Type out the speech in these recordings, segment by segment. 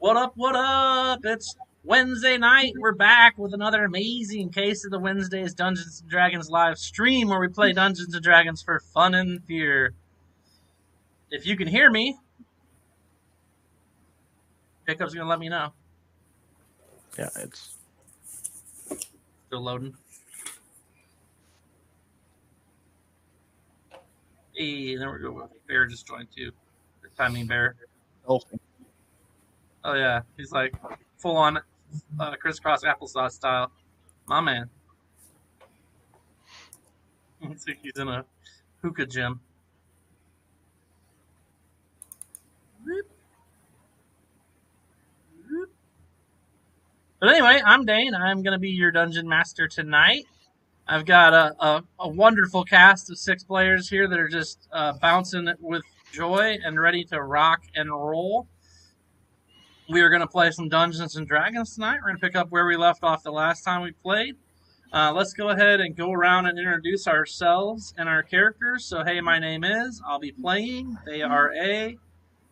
What up, what up? It's Wednesday night. We're back with another amazing case of the Wednesday's Dungeons & Dragons live stream where we play Dungeons & Dragons for fun and fear. If you can hear me, Pickup's going to let me know. Yeah, it's still loading. Hey, there we go. Bear just joined too. Timing Bear. oh, Oh yeah, he's like full on crisscross applesauce style. My man. Looks like he's in a hookah gym. But anyway, I'm Dane. I'm going to be your dungeon master tonight. I've got a wonderful cast of 6 players here that are just bouncing with joy and ready to rock and roll. We are going to play some Dungeons & Dragons tonight. We're going to pick up where we left off the last time we played. Let's go ahead and go around and introduce ourselves and our characters. So, hey, my name is, I'll be playing, they are A.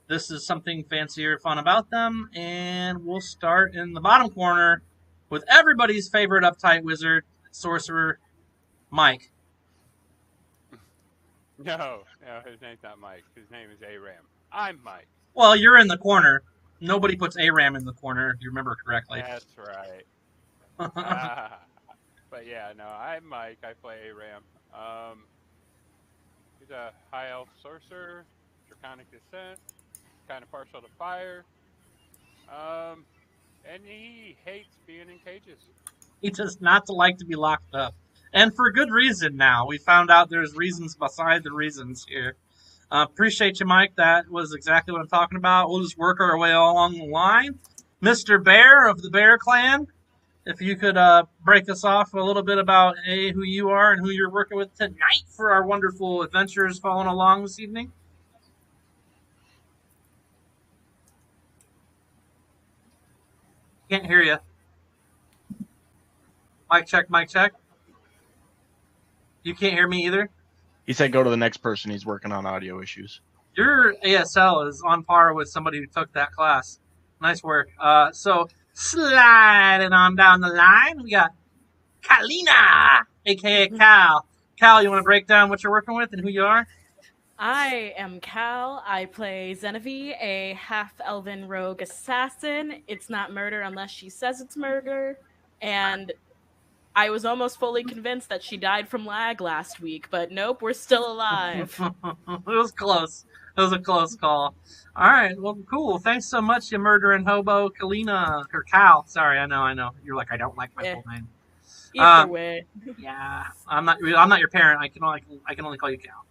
This is something fancy or fun about them. And we'll start in the bottom corner with everybody's favorite uptight wizard, sorcerer, Mike. No, his name's not Mike. His name is Aram. I'm Mike. Well, you're in the corner. Nobody puts Aram in the corner, if you remember correctly. That's right. But yeah, no, I'm Mike. I play Aram. He's a high elf sorcerer, draconic descent, kind of partial to fire. And he hates being in cages. He does not like to be locked up. And for good reason now. We found out there's reasons beside the reasons here. Appreciate you, Mike. That was exactly what I'm talking about. We'll just work our way along the line. Mr. Bear of the Bear Clan, if you could break us off a little bit about who you are and who you're working with tonight for our wonderful adventures following along this evening. Can't hear you. Mic check, mic check. You can't hear me either? He said go to the next person. He's working on audio issues. Your ASL is on par with somebody who took that class. Nice work. So, sliding on down the line, we got Kalina, a.k.a. Cal. Cal, you want to break down what you're working with and who you are? I am Cal. I play Zenevie, a half-elven rogue assassin. It's not murder unless she says it's murder. And I was almost fully convinced that she died from lag last week, but nope, we're still alive. It was close. It was a close call. All right, well, cool. Thanks so much, you murdering hobo, Kalina, or Cal. Sorry, I know. You're like, I don't like my full name. Either way. Yeah, I'm not your parent. I can only call you Cal.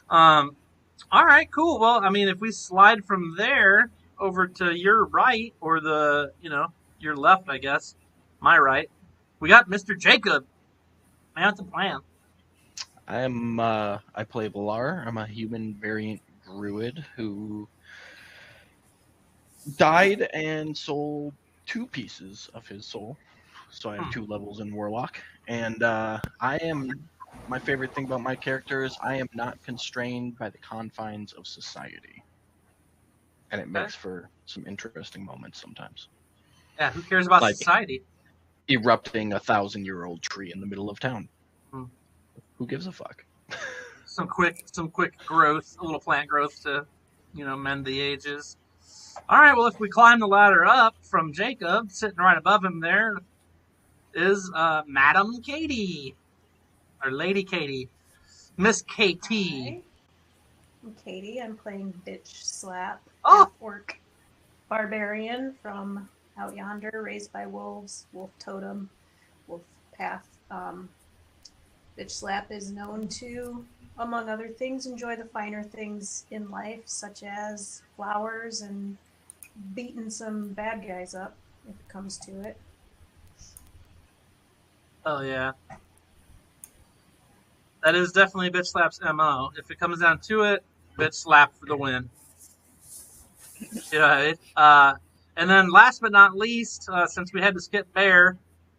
All right, cool. Well, I mean, if we slide from there over to your right, or your left, I guess, my right, we got Mr. Jacob. Man, what's the plan? I play Valar. I'm a human variant druid who died and sold 2 pieces of his soul. So I have 2 levels in Warlock. And my favorite thing about my character is I am not constrained by the confines of society. And it makes for some interesting moments sometimes. Yeah, who cares about society? Erupting 1,000-year-old tree in the middle of town. Who gives a fuck? Some quick growth, a little plant growth to, mend the ages. All right, well, if we climb the ladder up from Jacob, sitting right above him there is Madam Katie. Or Lady Katie. Miss KT. Hi. I'm Katie. I'm playing Bitch Slap. Orc barbarian from out yonder, raised by wolves, wolf totem, wolf path. Bitch Slap is known to, among other things, enjoy the finer things in life, such as flowers and beating some bad guys up, if it comes to it. Oh, yeah. That is definitely Bitch Slap's MO. If it comes down to it, Bitch Slap for the win. And then last but not least, since we had to skip Bear,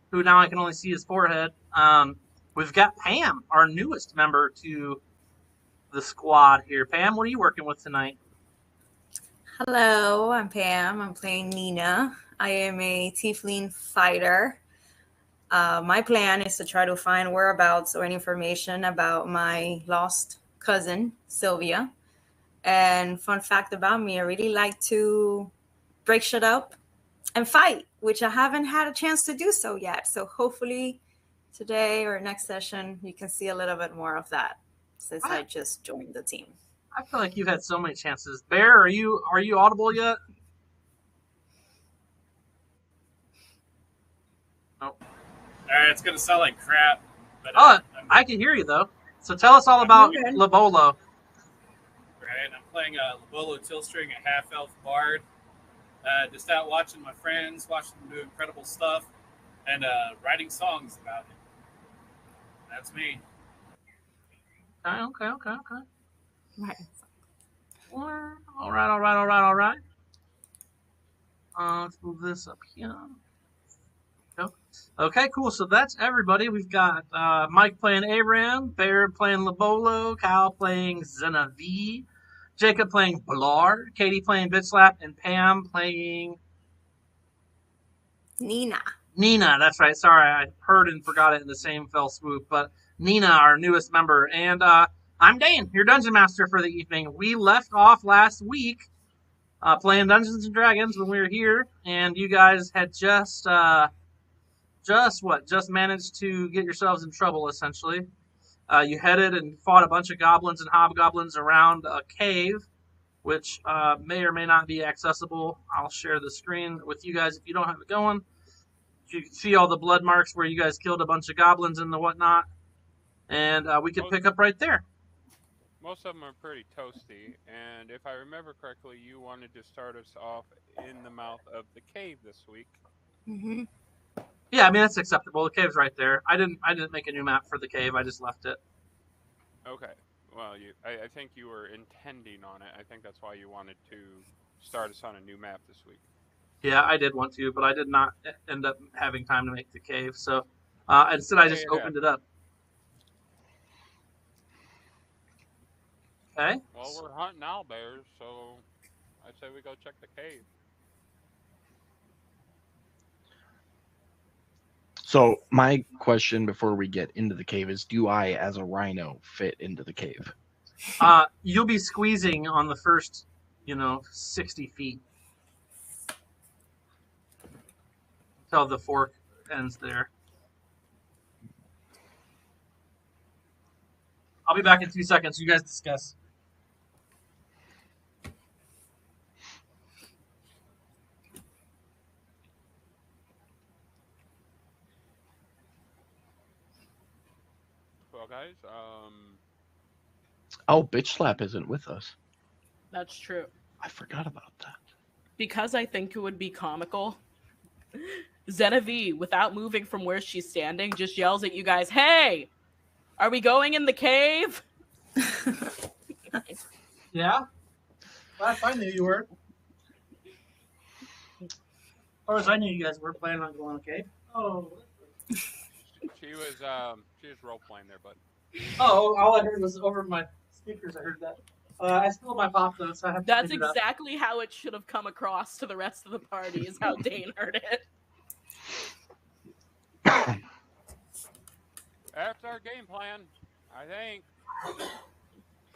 who now I can only see his forehead, we've got Pam, our newest member to the squad here. Pam, what are you working with tonight? Hello, I'm Pam. I'm playing Nina. I am a tiefling fighter. My plan is to try to find whereabouts or any information about my lost cousin, Sylvia. And fun fact about me, I really like to break shit up and fight, which I haven't had a chance to do so yet. So hopefully today or next session, you can see a little bit more of that since I just joined the team. I feel like you've had so many chances. Bear, are you audible yet? Nope. All right, it's gonna sound like crap, but I can hear you though. So tell us all about Labolo. Right, I'm playing a Labolo Tillstring, a half-elf bard. Just out watching my friends, watching them do incredible stuff, and writing songs about it. That's me. Okay. Right. All right. Let's move this up here. Okay, cool. So that's everybody. We've got Mike playing Aram, Bear playing Labolo, Kyle playing Zenavi, Jacob playing Blar, Katie playing Bitslap, and Pam playing Nina. That's right. Sorry, I heard and forgot it in the same fell swoop. But Nina, our newest member. And I'm Dane, your Dungeon Master for the evening. We left off last week playing Dungeons and Dragons when we were here, and you guys had just managed to get yourselves in trouble, essentially. You headed and fought a bunch of goblins and hobgoblins around a cave, which may or may not be accessible. I'll share the screen with you guys if you don't have it going. You can see all the blood marks where you guys killed a bunch of goblins and the whatnot. And we could pick up right there. Most of them are pretty toasty, and if I remember correctly, you wanted to start us off in the mouth of the cave this week. Mm-hmm. Yeah, I mean that's acceptable. The cave's right there. I didn't make a new map for the cave. I just left it. Okay. Well, I think you were intending on it. I think that's why you wanted to start us on a new map this week. Yeah, I did want to, but I did not end up having time to make the cave. So instead, I just opened it up. Okay. Well, we're hunting owlbears, so I say we go check the cave. So my question before we get into the cave is, do I, as a rhino, fit into the cave? You'll be squeezing on the first, 60 feet. Until the fork ends there. I'll be back in 2 seconds. You guys discuss. Well, guys, Oh, Bitch Slap isn't with us. That's true. I forgot about that. Because I think it would be comical, Zenavi, without moving from where she's standing, just yells at you guys, "Hey! Are we going in the cave?" Yeah? Last I knew you were. As far as I knew you guys were planning on going, okay? Oh. she was role playing there, bud. Oh, all I heard was over my speakers. I heard that. I spilled my pop though, so I have to. That's exactly how it should have come across to the rest of the party. Is how Dane heard it. That's our game plan, I think.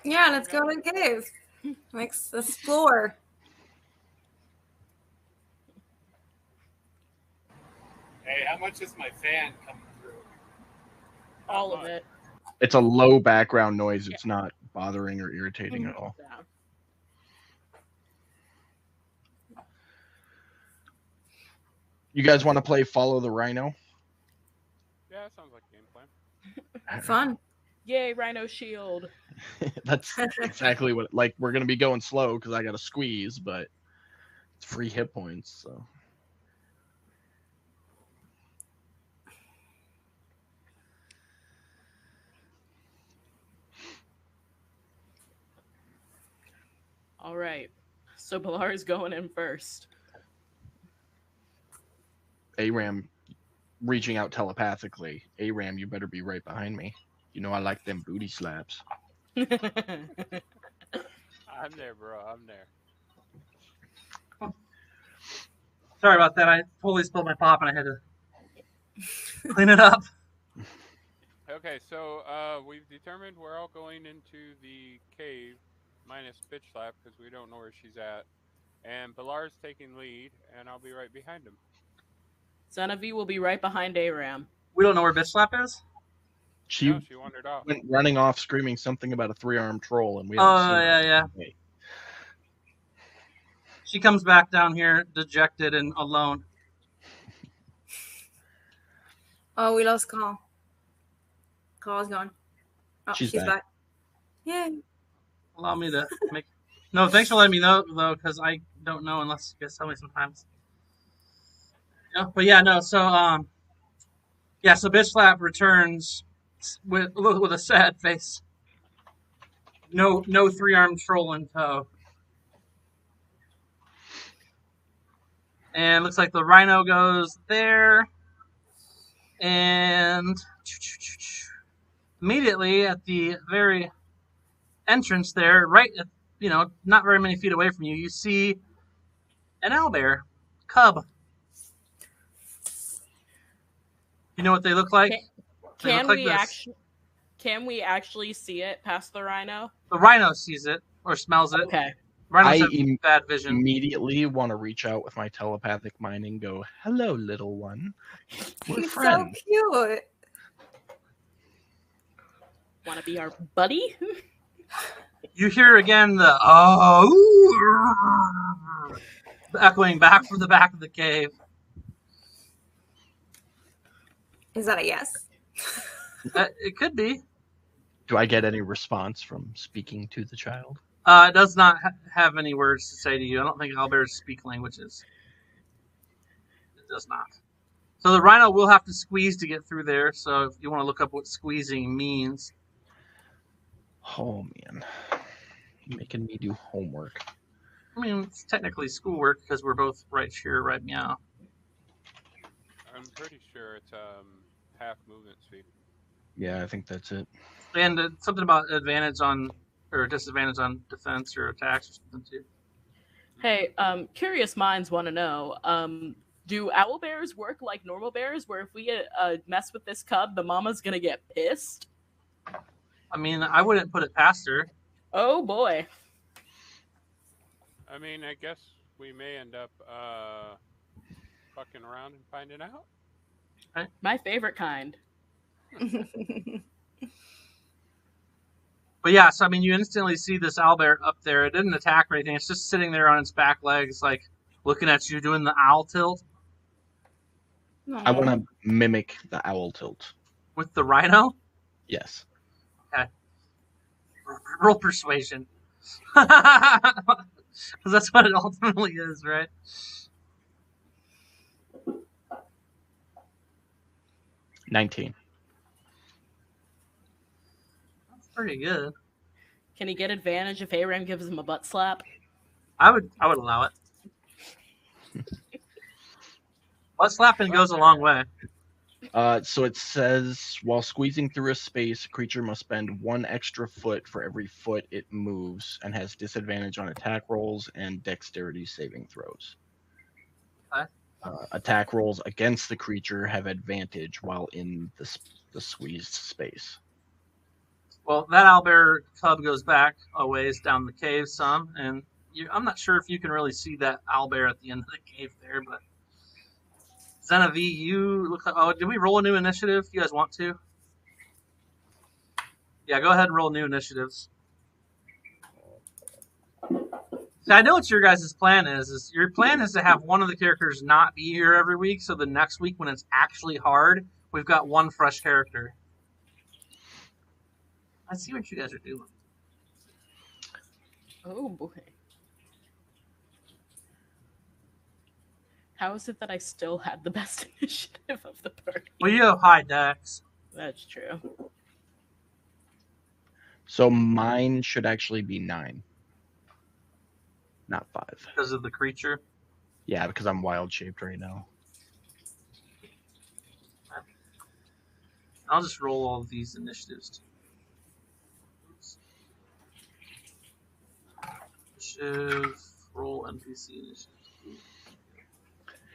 Yeah, let's go to the cave. Let's explore. Hey, how much is my fan coming through? All of it. It's a low background noise. It's not bothering or irritating at all. Yeah. You guys want to play Follow the Rhino? Yeah, that sounds like a game plan. Fun. Yay, Rhino Shield. That's exactly what. Like, we're gonna be going slow because I got to squeeze, but it's free hit points. So. All right. So Pilar's going in first. Aram reaching out telepathically. Aram, you better be right behind me. You know I like them booty slaps. I'm there, bro. I'm there. Sorry about that. I totally spilled my pop and I had to clean it up. Okay, so we've determined we're all going into the cave, minus Bitch Slap, because we don't know where she's at. And Bilar's taking lead, and I'll be right behind him. Zenevieve will be right behind Aram. We don't know where Bitch Slap is? She She wandered off. went running off screaming something about a 3-armed troll, and we haven't seen her. Yeah. She comes back down here dejected and alone. Oh, we lost Call. Call's gone. Oh, She's she's back. back. Yay. Allow me to make... No, thanks for letting me know, though, because I don't know unless you guys tell me sometimes. Yeah, but yeah, no, so, so Bitch Slap returns with a sad face. No 3-armed troll in tow. And looks like the rhino goes there. And immediately at the very entrance there, right, not very many feet away from you, you see an owlbear cub. You know what they look like? Can we actually see it past the rhino? The rhino sees it or smells it. Okay. Rhinos have bad vision. Immediately want to reach out with my telepathic mind and go, "Hello, little one. We're He's friends." so cute. Want to be our buddy? You hear again the echoing back from the back of the cave. Is that a yes? It could be. Do I get any response from speaking to the child? It does not have any words to say to you. I don't think owlbears speak languages. It does not. So the rhino will have to squeeze to get through there. So if you want to look up what squeezing means. Oh, man. You're making me do homework. I mean, it's technically schoolwork because we're both right here, right meow. I'm pretty sure it's half movement speed. Yeah, I think that's it. And something about advantage on or disadvantage on defense or attacks or something too. Hey, curious minds want to know, do owlbears work like normal bears, where if we mess with this cub, the mama's going to get pissed? I mean, I wouldn't put it past her. Oh, boy. I mean, I guess we may end up fucking around and finding out. Okay. My favorite kind. But yeah, so I mean, you instantly see this owlbear up there. It didn't attack or anything. It's just sitting there on its back legs, like looking at you, doing the owl tilt. I want to mimic the owl tilt. With the rhino? Yes. Okay. Roll persuasion. Because that's what it ultimately is, right? $19. That's pretty good. Can he get advantage if Aram gives him a butt slap? I would allow it. Butt slapping goes a long way. So it says, while squeezing through a space, a creature must spend 1 extra foot for every foot it moves and has disadvantage on attack rolls and dexterity saving throws. Okay. Attack rolls against the creature have advantage while in the squeezed space. Well, that owlbear cub goes back a ways down the cave some, and I'm not sure if you can really see that owlbear at the end of the cave there, but Zenevieve, you look like... Oh, did we roll a new initiative? You guys want to? Yeah, go ahead and roll new initiatives. See, I know what your guys' plan is your plan is to have one of the characters not be here every week, so the next week when it's actually hard, we've got one fresh character. I see what you guys are doing. Oh, boy. How is it that I still had the best initiative of the party? Well, you have high dex. That's true. So mine should actually be 9. Not 5. Because of the creature? Yeah, because I'm wild shaped right now. I'll just roll all of these initiatives too. Initiative, roll NPC initiative.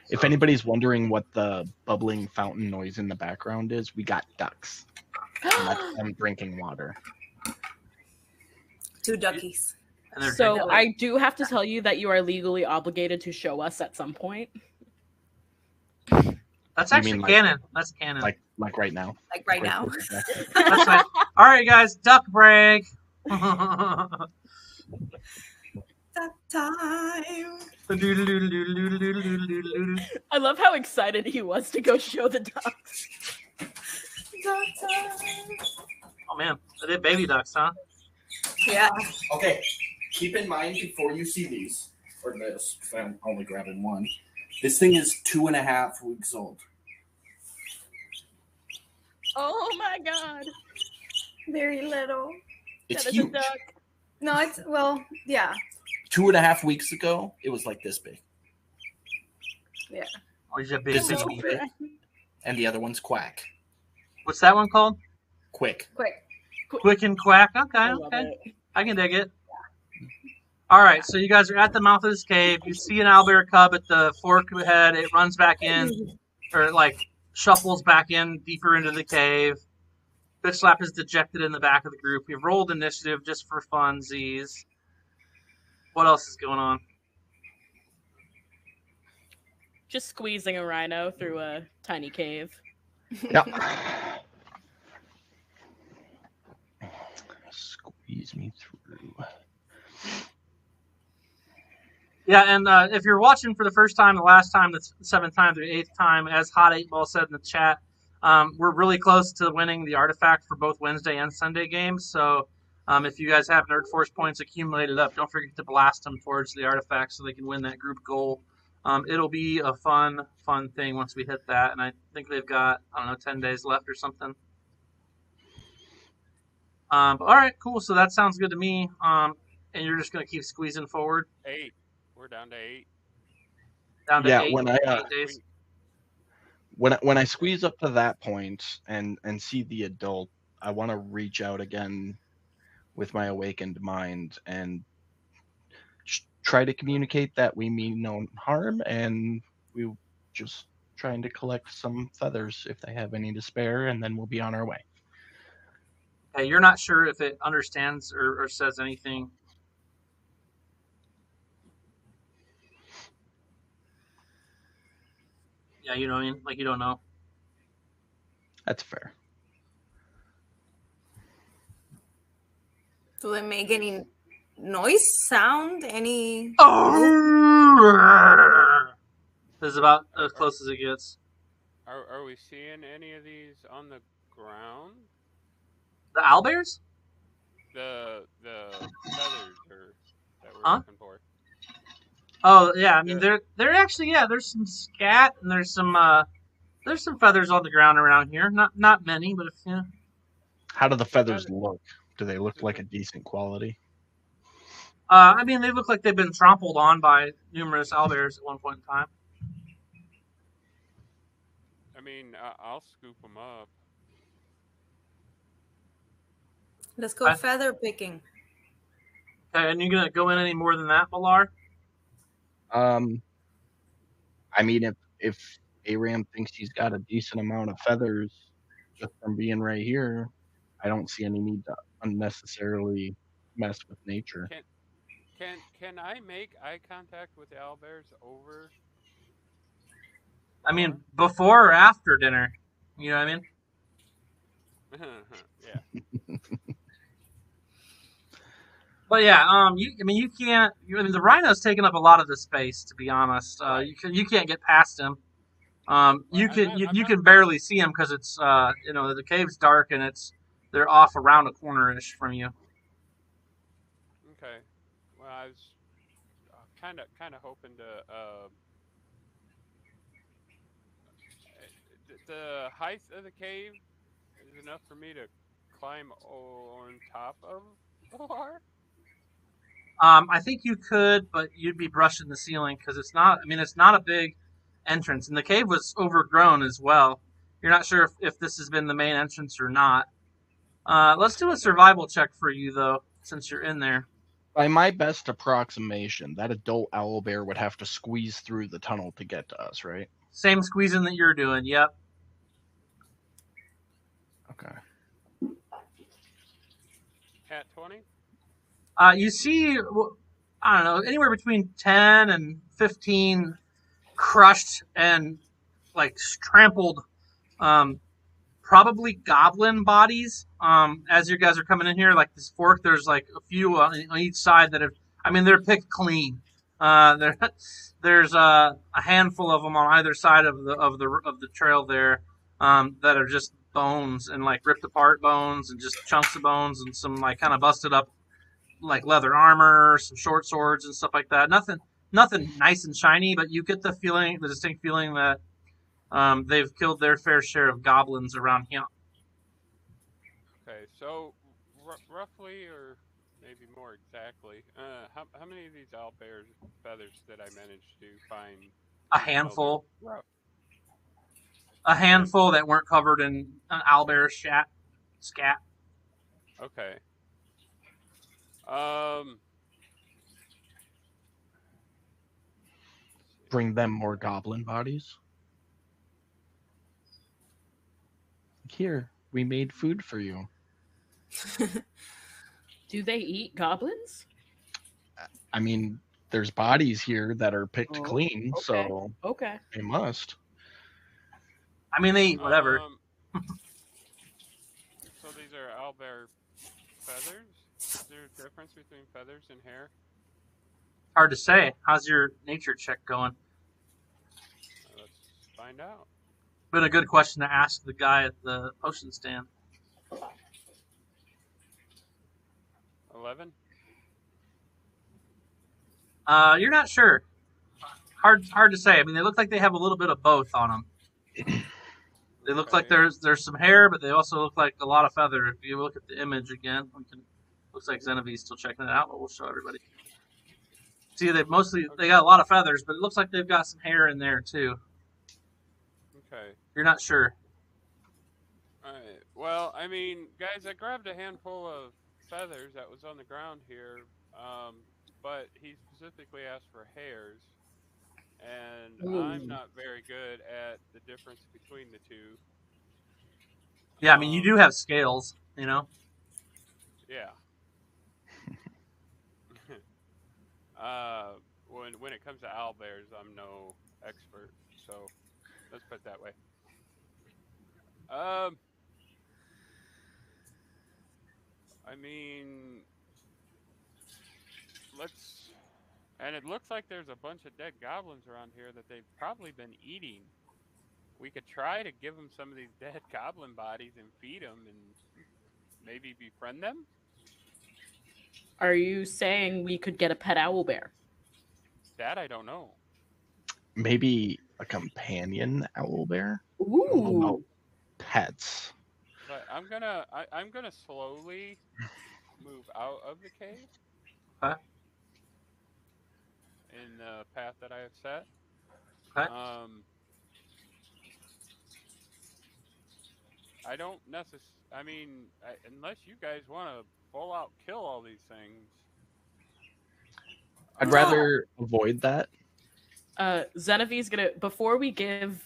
If anybody's wondering what the bubbling fountain noise in the background is, we got ducks. And that's them drinking water. 2 duckies. And they're So drinking- I do have to tell you that you are legally obligated to show us at some point. That's You actually mean like- canon. That's canon. Like right now. Like right now. That's fine. All right, guys, duck break. That time. I love how excited he was to go show the ducks. That time. Oh man, they're baby ducks, huh? Yeah. Okay, keep in mind before you see these, or this, because I'm only grabbing one. This thing is 2.5 weeks old. Oh my god. Very little. It's That is a huge. duck. No, it's, well, yeah. 2.5 weeks ago, it was like this big. Oh, he's a big This is baby. Quick, and the other one's Quack. What's that one called? Quick. Quick. Quick and Quack. Okay, I love okay. it. I can dig it. All right, so you guys are at the mouth of this cave. You see an owlbear cub at the fork head. It runs back in, or like shuffles back in deeper into the cave. Bitch Slap is dejected in the back of the group. We've rolled initiative just for funsies. What else is going on? Just squeezing a rhino through a tiny cave. Yep. Squeeze me through. Yeah, and if you're watching for the first time, the last time, the 7th time, the 8th time, as Hot 8 Ball said in the chat, we're really close to winning the artifact for both Wednesday and Sunday games. So if you guys have Nerd Force points accumulated up, don't forget to blast them towards the artifact so they can win that group goal. It'll be a fun thing once we hit that, and I think they've got, 10 days left or something. But all right, cool. So that sounds good to me. And you're just going to keep squeezing forward 8. We're down to 8. down to Yeah, 8, when I, 8 days. When I squeeze up to that point and see the adult, I want to reach out again with my awakened mind and try to communicate that we mean no harm and we just trying to collect some feathers if they have any to spare, and then we'll be on our way. Okay, you're not sure if it understands or says anything. Yeah, you know what I mean? Like, you don't know. That's fair. Do they make any noise, sound, any? This is about as close as it gets. Are we seeing any of these on the ground? The owlbears? The feathers are, that we're Huh? looking for. Oh yeah, I mean they're actually, yeah. There's some scat and there's some feathers on the ground around here. Not many, but yeah. How do the feathers look? Do they look like a decent quality? I mean they look like they've been trampled on by numerous owlbears at one point in time. I mean, I'll scoop them up. Let's go feather picking. Okay, and you're gonna go in any more than that, Balar? I mean, if Aram thinks he's got a decent amount of feathers just from being right here, I don't see any need to unnecessarily mess with nature. Can I make eye contact with the owlbears over? I mean, before or after dinner? You know what I mean? Yeah. But yeah, you can't. The rhino's taking up a lot of the space. To be honest, you can't get past him. You can barely see him because it's the cave's dark and they're off around a corner-ish from you. Okay. Well, I was kind of hoping to. The height of the cave is enough for me to climb on top of Balar. I think you could, but you'd be brushing the ceiling because it's not. I mean, it's not a big entrance, and the cave was overgrown as well. You're not sure if this has been the main entrance or not. Let's do a survival check for you though, since you're in there. By my best approximation, that adult owlbear would have to squeeze through the tunnel to get to us, right? Same squeezing that you're doing. Yep. Okay. At 20? You see, I don't know, anywhere between 10 and 15 crushed and like trampled, probably goblin bodies. As you guys are coming in here, like this fork, there's like a few on each side that have. I mean, they're picked clean. There, there's a handful of them on either side of the trail there, that are just bones and like ripped apart bones and just chunks of bones and some like kind of busted up like leather armor, some short swords and stuff like that. Nothing nice and shiny, but you get the distinct feeling that they've killed their fair share of goblins around here. Okay, so roughly, or maybe more exactly, how many of these owlbear feathers did I manage to find? A handful. Rough. A handful that weren't covered in an owlbear scat. Okay. Bring them more goblin bodies. Here, we made food for you. Do they eat goblins? I mean, there's bodies here that are picked clean, okay. so Okay. they must. I mean, they eat whatever. So these are owlbear feathers? Is there a difference between feathers and hair? Hard to say. How's your nature check going? Let's find out. Been a good question to ask the guy at the potion stand. 11? You're not sure. Hard to say. I mean, they look like they have a little bit of both on them. They look like there's some hair, but they also look like a lot of feather. If you look at the image again, looks like Zenevie's still checking it out, but we'll show everybody. See, they got a lot of feathers, but it looks like they've got some hair in there too. Okay. You're not sure. Alright. Well, I mean, guys, I grabbed a handful of feathers that was on the ground here, but he specifically asked for hairs, and I'm not very good at the difference between the two. Yeah, I mean, you do have scales, you know? Yeah. When it comes to owlbears, I'm no expert, so let's put it that way. I mean, and it looks like there's a bunch of dead goblins around here that they've probably been eating. We could try to give them some of these dead goblin bodies and feed them and maybe befriend them? Are you saying we could get a pet owlbear? That I don't know. Maybe a companion owlbear? Ooh. Pets. But I'm gonna slowly move out of the cave. Okay. In the path that I have set. Okay. I don't necessarily. I mean, unless you guys want to full out kill all these things. I'd rather avoid that. Zenevie's gonna, before we give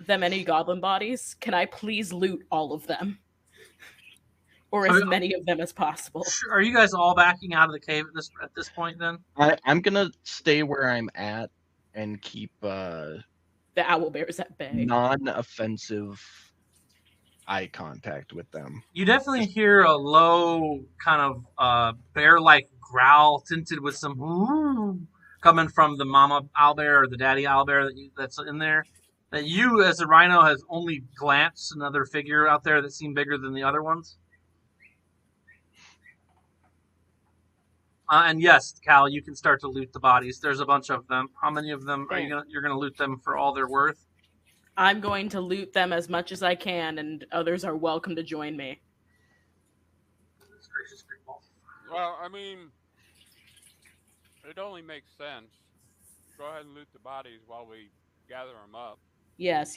them any goblin bodies, can I please loot all of them? Or as many of them as possible. Are you guys all backing out of the cave at this point then? I'm gonna stay where I'm at and keep the owlbears at bay. Non-offensive eye contact with them. You definitely hear a low kind of bear-like growl tinted with some coming from the mama owlbear or the daddy owlbear that's in there. That you, as a rhino, has only glanced another figure out there that seemed bigger than the other ones. And yes, Cal, you can start to loot the bodies. There's a bunch of them. How many of them you're gonna loot them for all they're worth? I'm going to loot them as much as I can, and others are welcome to join me. Well, I mean, it only makes sense. Go ahead and loot the bodies while we gather them up. Yes.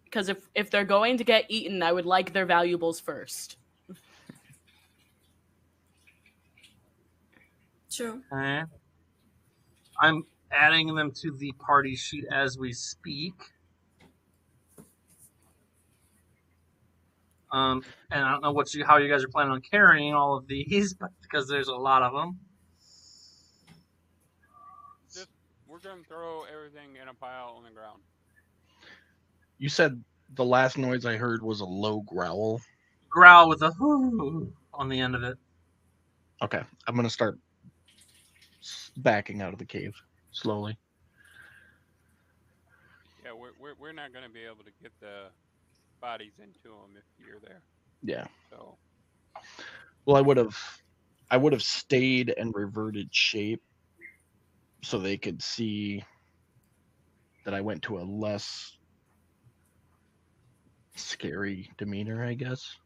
Because if they're going to get eaten, I would like their valuables first. True. Okay. I'm adding them to the party sheet as we speak. And I don't know how you guys are planning on carrying all of these, but because there's a lot of them. Just we're gonna throw everything in a pile on the ground. You said the last noise I heard was a low growl. Growl with a whoo on the end of it. Okay, I'm gonna start backing out of the cave slowly. Yeah, we're not gonna be able to get the bodies into them if you're there. Yeah. So. Well, I would have stayed and reverted shape so they could see that I went to a less scary demeanor, I guess,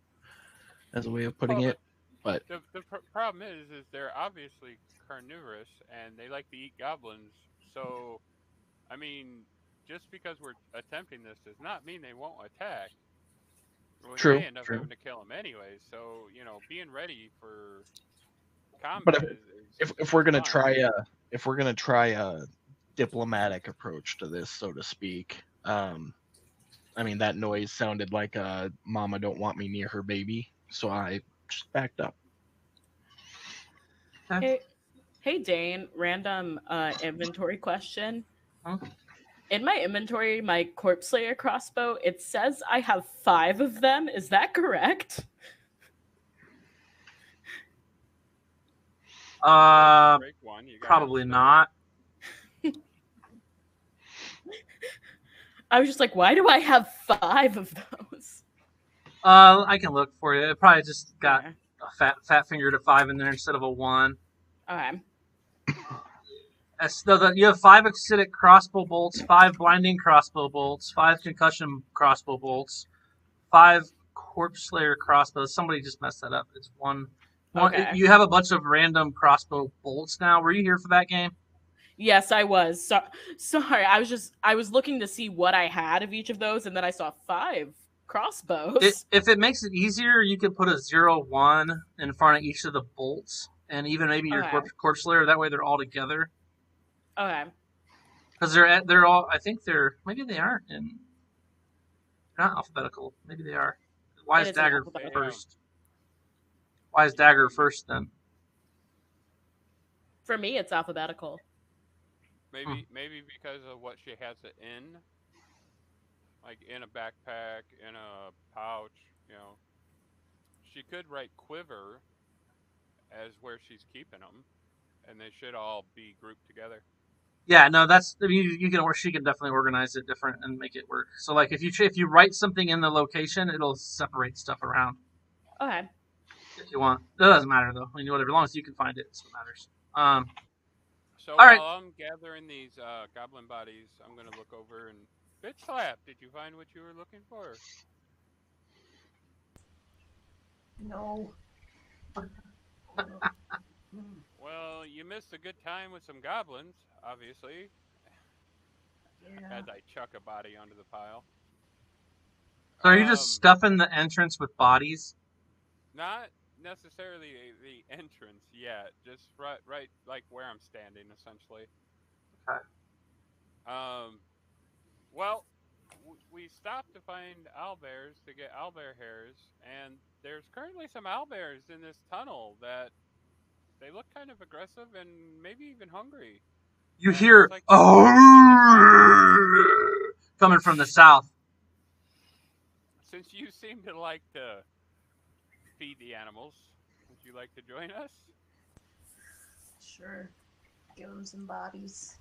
as a way of putting it. But the problem is they're obviously carnivorous and they like to eat goblins. So, I mean, just because we're attempting this does not mean they won't attack. We True, may end up true. having to kill them anyway. So, being ready for combat But if we're gonna fine. try a diplomatic approach to this, so to speak, I mean that noise sounded like a mama don't want me near her baby, so I just backed up. Hey Dane, random inventory question. Huh? In my inventory, my Corpse Slayer crossbow, it says I have 5 of them. Is that correct? Break one, you Probably not. I was just like, why do I have 5 of those? I can look for you. It probably just got a fat finger to 5 in there instead of a 1. Okay. So you have 5 acidic crossbow bolts, 5 blinding crossbow bolts, 5 concussion crossbow bolts, 5 corpse slayer crossbows. Somebody just messed that up. It's one. Okay. You have a bunch of random crossbow bolts now. Were you here for that game? Yes, I was. Sorry, I was looking to see what I had of each of those, and then I saw 5 crossbows. If it makes it easier, you could put a 0-1 in front of each of the bolts, and even maybe your corpse slayer. That way, they're all together. Okay. Because they're all. I think maybe they aren't in. They're not alphabetical. Maybe they are. Why is Dagger first? Why is Dagger first then? For me, it's alphabetical. Maybe because of what she has it in, like in a backpack, in a pouch. She could write quiver as where she's keeping them, and they should all be grouped together. Yeah, no, she can definitely organize it different and make it work. So like if you write something in the location, it'll separate stuff around. Okay. If you want, that doesn't matter though. I mean, whatever, as long as you can find it, it's what matters. So all while right. I'm gathering these goblin bodies, I'm gonna look over and bitch slap. Did you find what you were looking for? No. Well, you missed a good time with some goblins, obviously. Yeah. As I chuck a body onto the pile. So are you just stuffing the entrance with bodies? Not necessarily the entrance yet, just right like where I'm standing, essentially. Okay. Well, we stopped to find owlbears to get owlbear hairs, and there's currently some owlbears in this tunnel that they look kind of aggressive and maybe even hungry. You hear coming from the south. Since you seem to like to feed the animals, would you like to join us? Sure. Give them some bodies.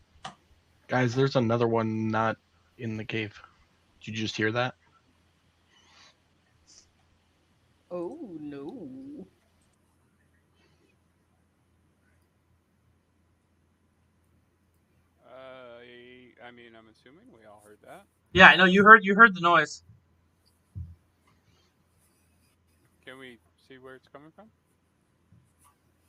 Guys, there's another one not in the cave. Did you just hear that? Oh, no. I mean, I'm assuming we all heard that. Yeah, I know you heard the noise. Can we see where it's coming from?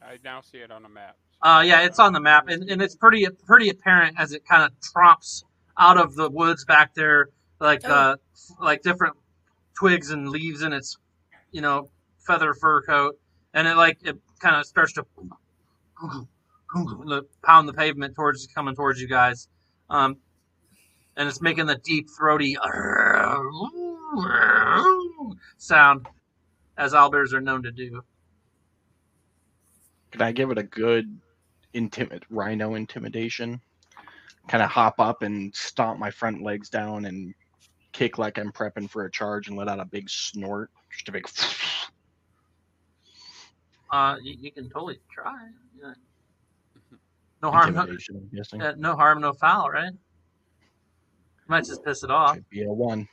I now see it on a map. Yeah, it's on the map, and it's pretty apparent as it kind of tromps out of the woods back there, like different twigs and leaves in its, feather fur coat, and it kind of starts to pound the pavement coming towards you guys. And it's making the deep, throaty sound, as owlbears are known to do. Can I give it a good rhino intimidation? Kind of hop up and stomp my front legs down and kick like I'm prepping for a charge and let out a big snort. Just a big. You can totally try. Yeah. No harm, Intimidation, I'm guessing. no harm, no foul, right? You might just piss it off. Should be a 1.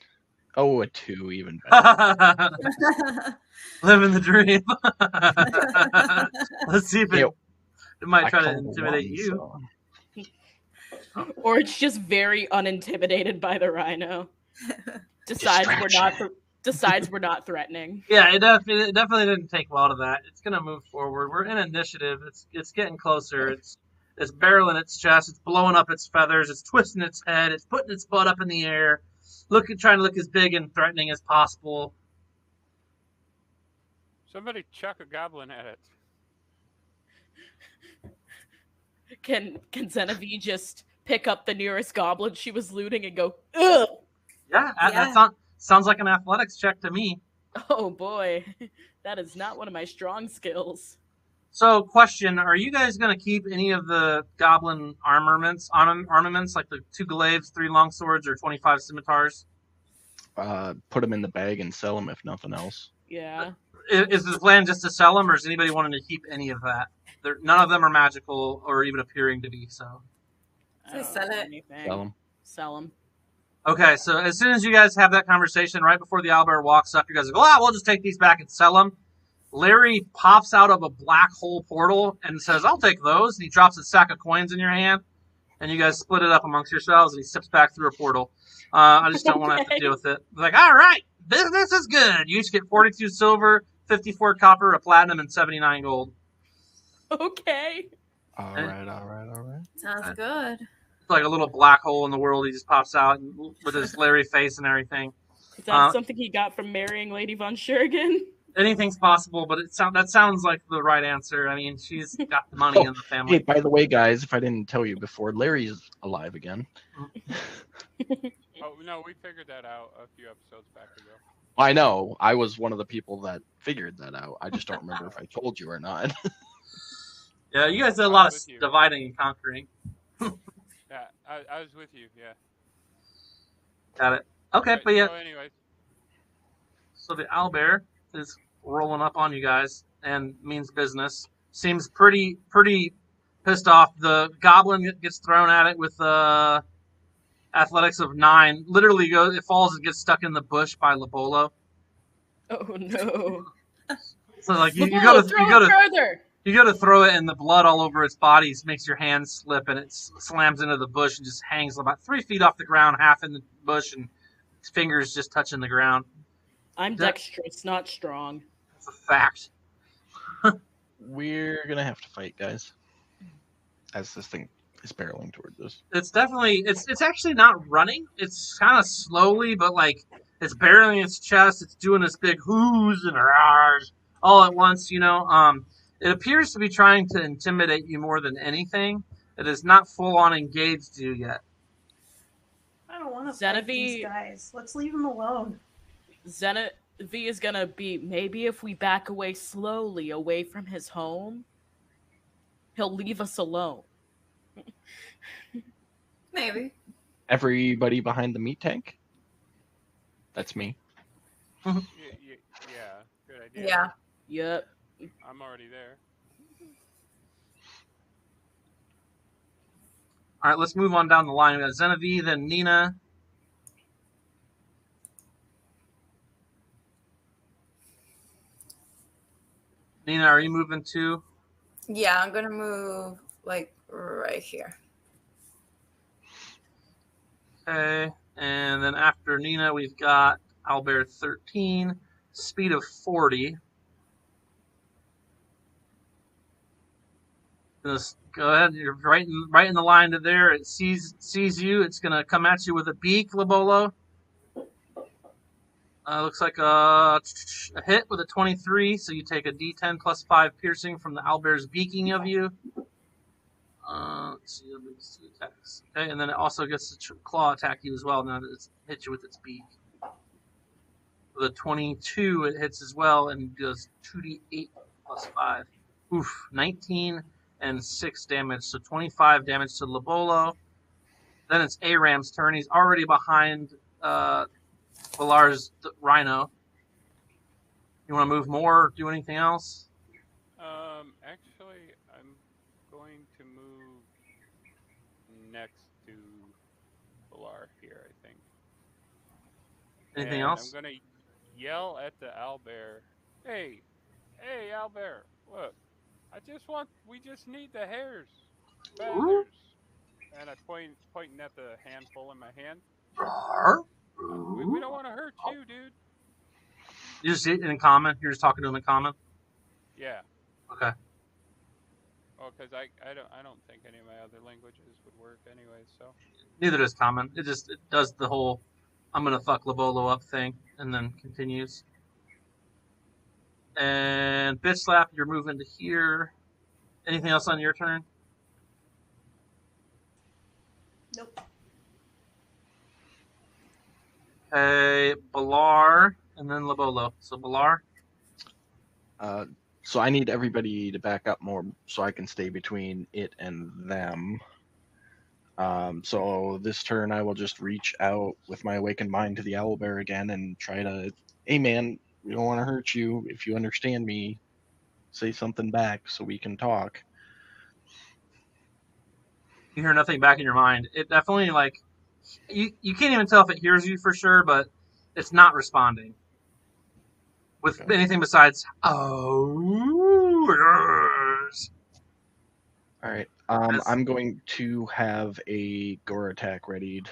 Oh, a 2, even better. Living the dream. Let's see if it might try to called a intimidate 1, you. so- Or it's just very unintimidated by the rhino. Decides we're not threatening. Yeah, it definitely didn't take well to that. It's gonna move forward. We're in initiative. It's getting closer. It's barreling its chest. It's blowing up its feathers. It's twisting its head. It's putting its butt up in the air, trying to look as big and threatening as possible. Somebody chuck a goblin at it. Can Genevieve just pick up the nearest goblin she was looting and go, ugh? Yeah, that sounds like an athletics check to me. Oh boy, that is not one of my strong skills. So, question: are you guys going to keep any of the goblin armaments, like the 2 glaives, 3 longswords, or 25 scimitars? Put them in the bag and sell them if nothing else. Yeah. Is the plan just to sell them, or is anybody wanting to keep any of that? None of them are magical or even appearing to be. So, Sell it. Sell them. Sell them. okay. So as soon as you guys have that conversation, right before the owlbear walks up, you guys go, we'll just take these back and sell them. Larry pops out of a black hole portal and says, I'll take those. And he drops a sack of coins in your hand, and you guys split it up amongst yourselves, and he steps back through a portal. I just don't want to have to deal with it. Like, all right, business is good. You each get 42 silver, 54 copper, a platinum, and 79 gold. Okay. All right. Sounds good. It's like a little black hole in the world. He just pops out with his Larry face and everything. Is that something he got from marrying Lady von Schergen? Anything's possible, but that sounds like the right answer. I mean, she's got the money in the family. Hey, by the way, guys, if I didn't tell you before, Larry's alive again. Oh no, we figured that out a few episodes back ago. I know. I was one of the people that figured that out. I just don't remember if I told you or not. Yeah, you guys did a lot of dividing and conquering. Yeah, I was with you. Yeah. Got it. Okay, Right, but yeah. So anyways, So the owlbear is rolling up on you guys and means business. Seems pretty pissed off. The goblin gets thrown at it with athletics of 9. Literally it falls and gets stuck in the bush by Lobolo. Oh no. So like you Lobolo, go further. You go to throw it, and the blood all over its body makes your hand slip, and it slams into the bush and just hangs about 3 feet off the ground, half in the bush, and its fingers just touching the ground. I'm dexterous, not strong. That's a fact. We're gonna have to fight, guys. As this thing is barreling towards us. It's definitely it's actually not running. It's kind of slowly, but like it's barreling its chest. It's doing this big whoos and rahs all at once. It appears to be trying to intimidate you more than anything. It is not full on engaged you yet. I don't want to fight these Genevieve, guys. Let's leave them alone. Genevieve is gonna be, maybe if we back away slowly away from his home, he'll leave us alone. Maybe. Everybody behind the meat tank? That's me. yeah, good idea. Yeah. Yep. I'm already there. All right, let's move on down the line. We got Genevieve, then Nina. Nina, are you moving too? Yeah, I'm gonna move like right here. Okay, and then after Nina, we've got Owlbear 13, speed of 40. Just go ahead. You're right in the line to there. It sees you. It's gonna come at you with a beak, Lobolo. Looks like a hit with a 23. So you take a D10 plus 5 piercing from the owlbear's beaking of you. Let's see, it makes 2 attacks. Okay, and then it also gets to claw attack you as well now that it's hit you with its beak. With a 22, it hits as well and does 2d8 plus 5. Oof, 19 and 6 damage, so 25 damage to Lobolo. Then it's Aram's turn. He's already behind Valar's Rhino. You want to move more or do anything else? Actually, I'm going to move next to Valar here, I think. Anything And else? I'm gonna yell at the owlbear. Hey, owlbear! Look, we just need the hairs, feathers. And I pointing at the handful in my hand. We don't want to hurt you, dude. You just in common? You're just talking to him in common? Yeah. Okay. Oh, because I don't think any of my other languages would work anyway. So. Neither does common. It does the whole I'm gonna fuck Lobolo up thing and then continues. And bitch slap, you're moving to here. Anything else on your turn? Nope. Okay, Balar and then Lobolo. So Balar. So I need everybody to back up more so I can stay between it and them. So this turn I will just reach out with my awakened mind to the owlbear again and try to, hey man, we don't want to hurt you. If you understand me, say something back so we can talk. You hear nothing back in your mind. It definitely you can't even tell if it hears you for sure, but it's not responding with anything besides yes. All right. I'm going to have a gore attack readied,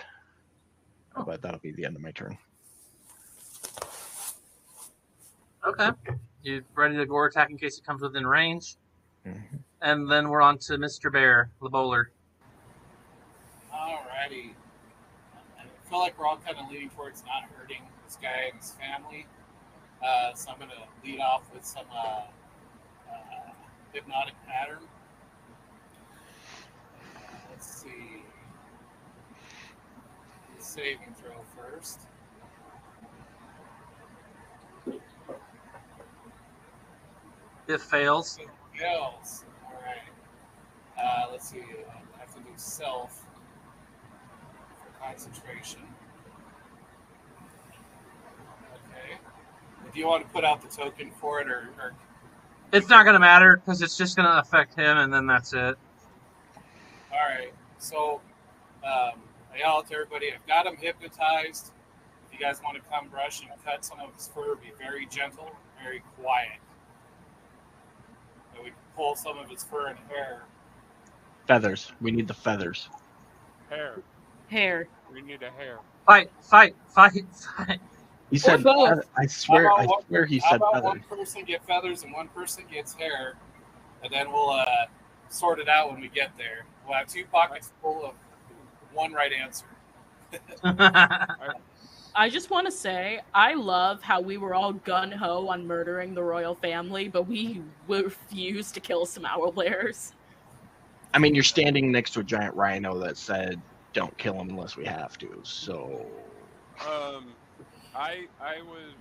but that'll be the end of my turn. Okay. You ready to gore attack in case it comes within range? Mm-hmm. And then we're on to Mr. Bear, the bowler. Alrighty. I feel like we're all kind of leaning towards not hurting this guy and his family. So I'm going to lead off with some hypnotic pattern. Let's see. Saving throw first. It fails. It fails. Alright. Let's see. I have to do self for concentration. Okay. Do you want to put out the token for it, or it's not going to matter because it's just going to affect him, and then that's it. All right. So, I yell to everybody. I've got him hypnotized. If you guys want to come brush and cut some of his fur, be very gentle, very quiet. And we can pull some of his fur and hair. Feathers. We need the feathers. Hair. We need a hair. Fight. He said, I swear he said how about feathers. one person get feathers and one person gets hair, and then we'll sort it out when we get there. We'll have 2 pockets full of one right answer. I just want to say, I love how we were all gun-ho on murdering the royal family, but we refused to kill some owlbears. I mean, you're standing next to a giant rhino that said, don't kill him unless we have to, so... I was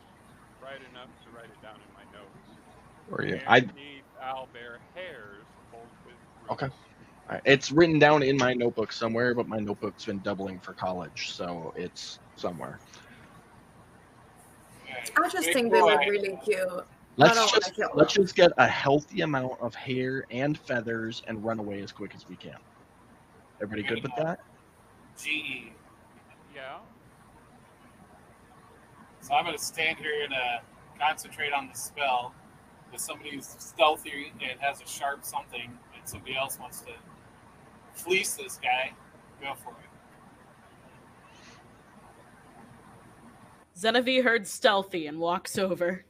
right enough to write it down in my notes. Or you? I need owlbear hairs pulled with roots. Okay. All right. It's written down in my notebook somewhere, but my notebook's been doubling for college, so it's somewhere. I just think they look really cute. Let's just get a healthy amount of hair and feathers and run away as quick as we can. Everybody good with that? GE. Yeah. So I'm going to stand here and concentrate on the spell. If somebody who's stealthy and has a sharp something, and somebody else wants to fleece this guy, go for it. Genevieve heard stealthy and walks over.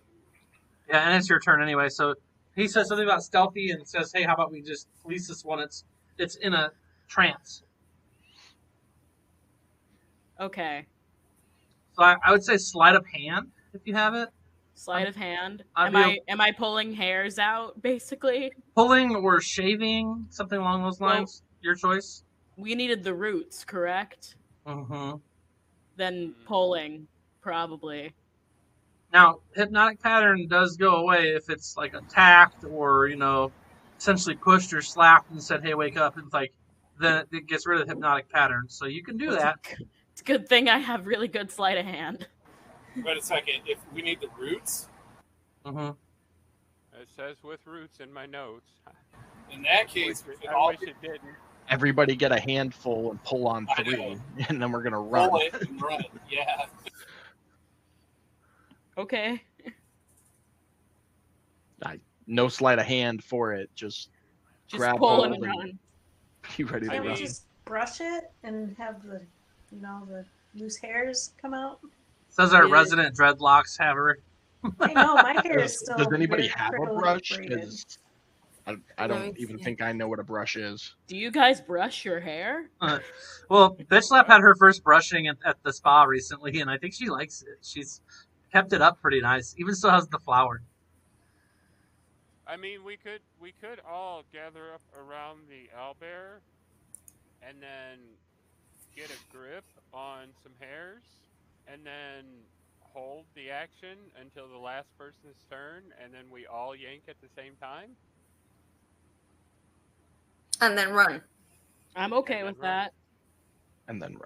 Yeah, and it's your turn anyway. So he says something about stealthy and says, "Hey, how about we just fleece this one? It's in a trance." Okay. So I would say sleight of hand if you have it. Sleight of hand. I'd Am I pulling hairs out, basically? Pulling or shaving, something along those lines. your choice? We needed the roots, correct? Mm-hmm. Then pulling, probably. Now, hypnotic pattern does go away if it's like attacked or, essentially pushed or slapped and said, hey, wake up. It's like, then it gets rid of the hypnotic pattern. So you can do that. It's a good thing I have really good sleight of hand. But it's like if we need the roots. Mm-hmm. It says with roots in my notes. In that case, I wish it didn't. Everybody get a handful and pull on I 3, know. and then we're gonna run. Pull it and run. Yeah. Okay. No sleight of hand for it. Just grab pull hold and and run. be ready to Can't we run. just brush it and have the loose hairs come out? Says our Yeah. resident dreadlocks haver. I know my hair is still. Does anybody very have a prettily brush? braided. 'Cause I don't even think I know what a brush is. Do you guys brush your hair? Well, Bitch Slap had her first brushing at the spa recently, and I think she likes it. She's kept it up pretty nice. Even still has the flower. I mean, we could all gather up around the owlbear, and then get a grip on some hairs, and then hold the action until the last person's turn, and then we all yank at the same time. And then run. I'm okay And with then run. that. And then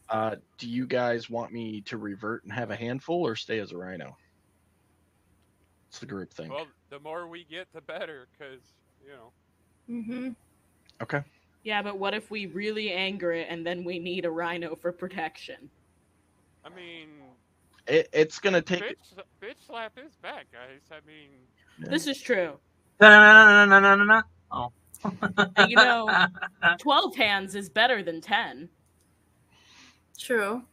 run. Do you guys want me to revert and have a handful or stay as a rhino? It's the group thing. Well, the more we get, the better, because, Mm-hmm. Okay. Yeah, but what if we really anger it and then we need a rhino for protection? I mean, It's going to take... bitch slap is back, guys. I mean... Yeah. This is true. No. Oh. And 12 hands is better than 10. True.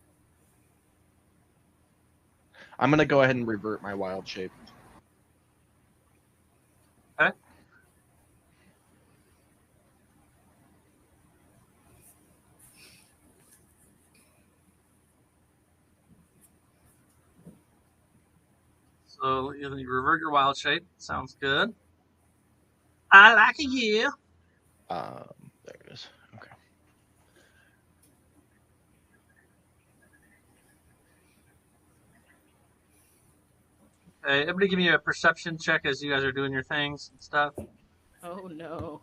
I'm going to go ahead and revert my wild shape. Okay. So you revert your wild shape. Sounds good. I like it, yeah. There it is. Okay. Okay, everybody give me a perception check as you guys are doing your things and stuff. Oh no.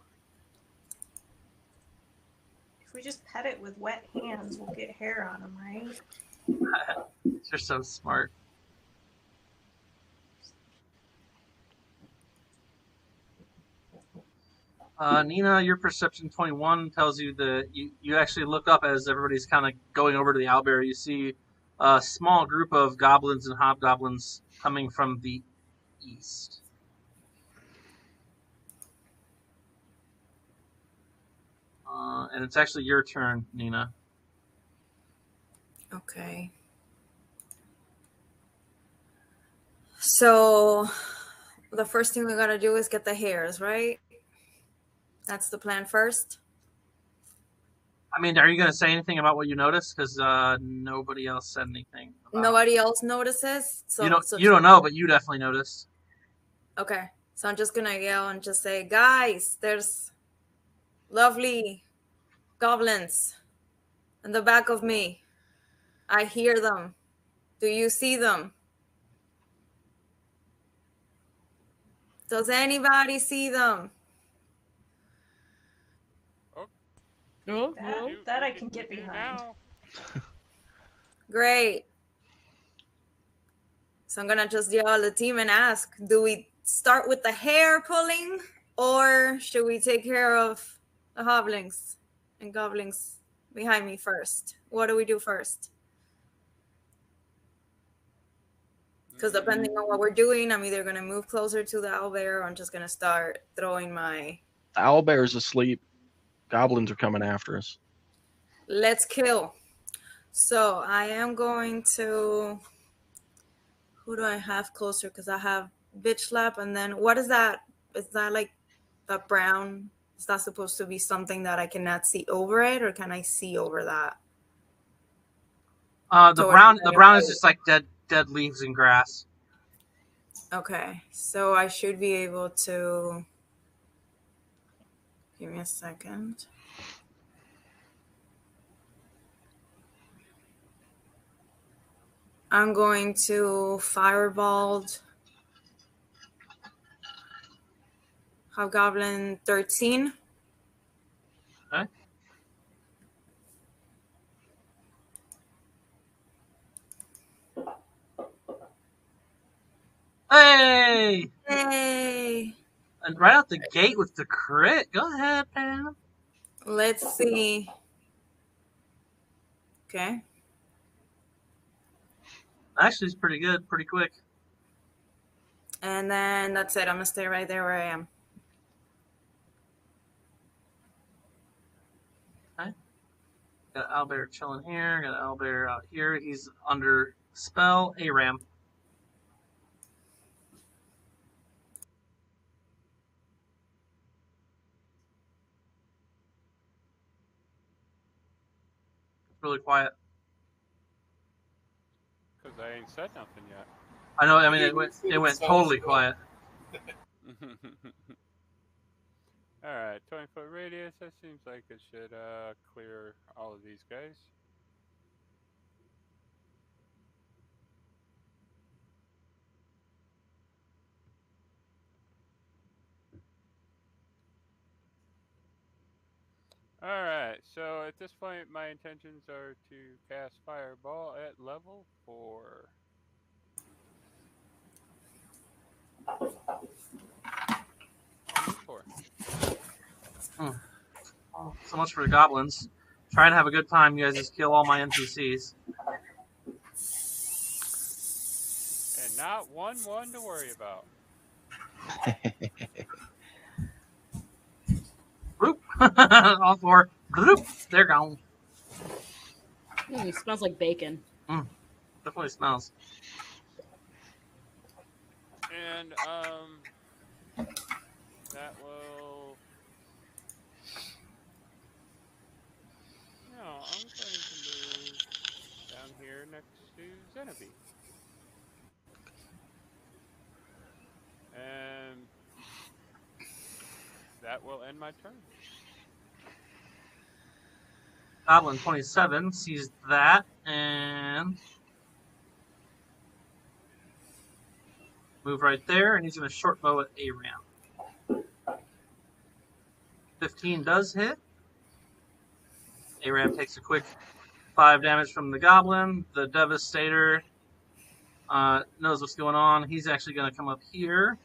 If we just pet it with wet hands, we'll get hair on them, right? You're so smart. Nina, your perception 21 tells you that you actually look up as everybody's kind of going over to the owlbear. You see a small group of goblins and hobgoblins coming from the east. And it's actually your turn, Nina. Okay. So the first thing we gotta do is get the hairs, right? That's the plan first. I mean, are you going to say anything about what you noticed? Because nobody else said anything. Nobody else notices. So you don't know, but you definitely noticed. Okay, so I'm just gonna yell and just say, guys, there's lovely goblins in the back of me. I hear them. Do you see them? Does anybody see them? Oh, That I can get behind. Great. So I'm gonna just yell at the team and ask, do we start with the hair pulling or should we take care of the hoblings and goblins behind me first? What do we do first? Because depending on what we're doing, I'm either gonna move closer to the owlbear or I'm just gonna start throwing my... The owlbear's asleep. Goblins are coming after us. Let's kill. So I am going to... Who do I have closer? Because I have bitch slap, and then what is that? Is that like that brown? Is that supposed to be something that I cannot see over it, or can I see over that? The brown is just like dead leaves and grass. Okay, so I should be able to. Give me a second. I'm going to Fireball Hobgoblin 13. Okay. Hey! Yay! And right out the gate with the crit. Go ahead, Pam. Let's see. Okay. Actually, it's pretty good, pretty quick. And then that's it. I'm going to stay right there where I am. Okay. Got Owlbear chilling here. Got Owlbear out here. He's under spell. ARAM. Really quiet. Because I ain't said nothing yet. I know. I mean, it went totally quiet. Alright, 20-foot radius. That seems like it should clear all of these guys. Alright, so at this point, my intentions are to cast Fireball at level 4. Four. Oh, so much for the goblins. Try and have a good time. You guys just kill all my NPCs. And not one to worry about. Bloop. All four. Bloop. They're gone. It smells like bacon. Definitely smells. And that will. No, I'm going to move down here next to Zenobie. And that will end my turn. Goblin 27 sees that and move right there, and he's going to short bow at ARAM. 15 does hit. ARAM takes a quick 5 damage from the goblin. The Devastator knows what's going on. He's actually going to come up here.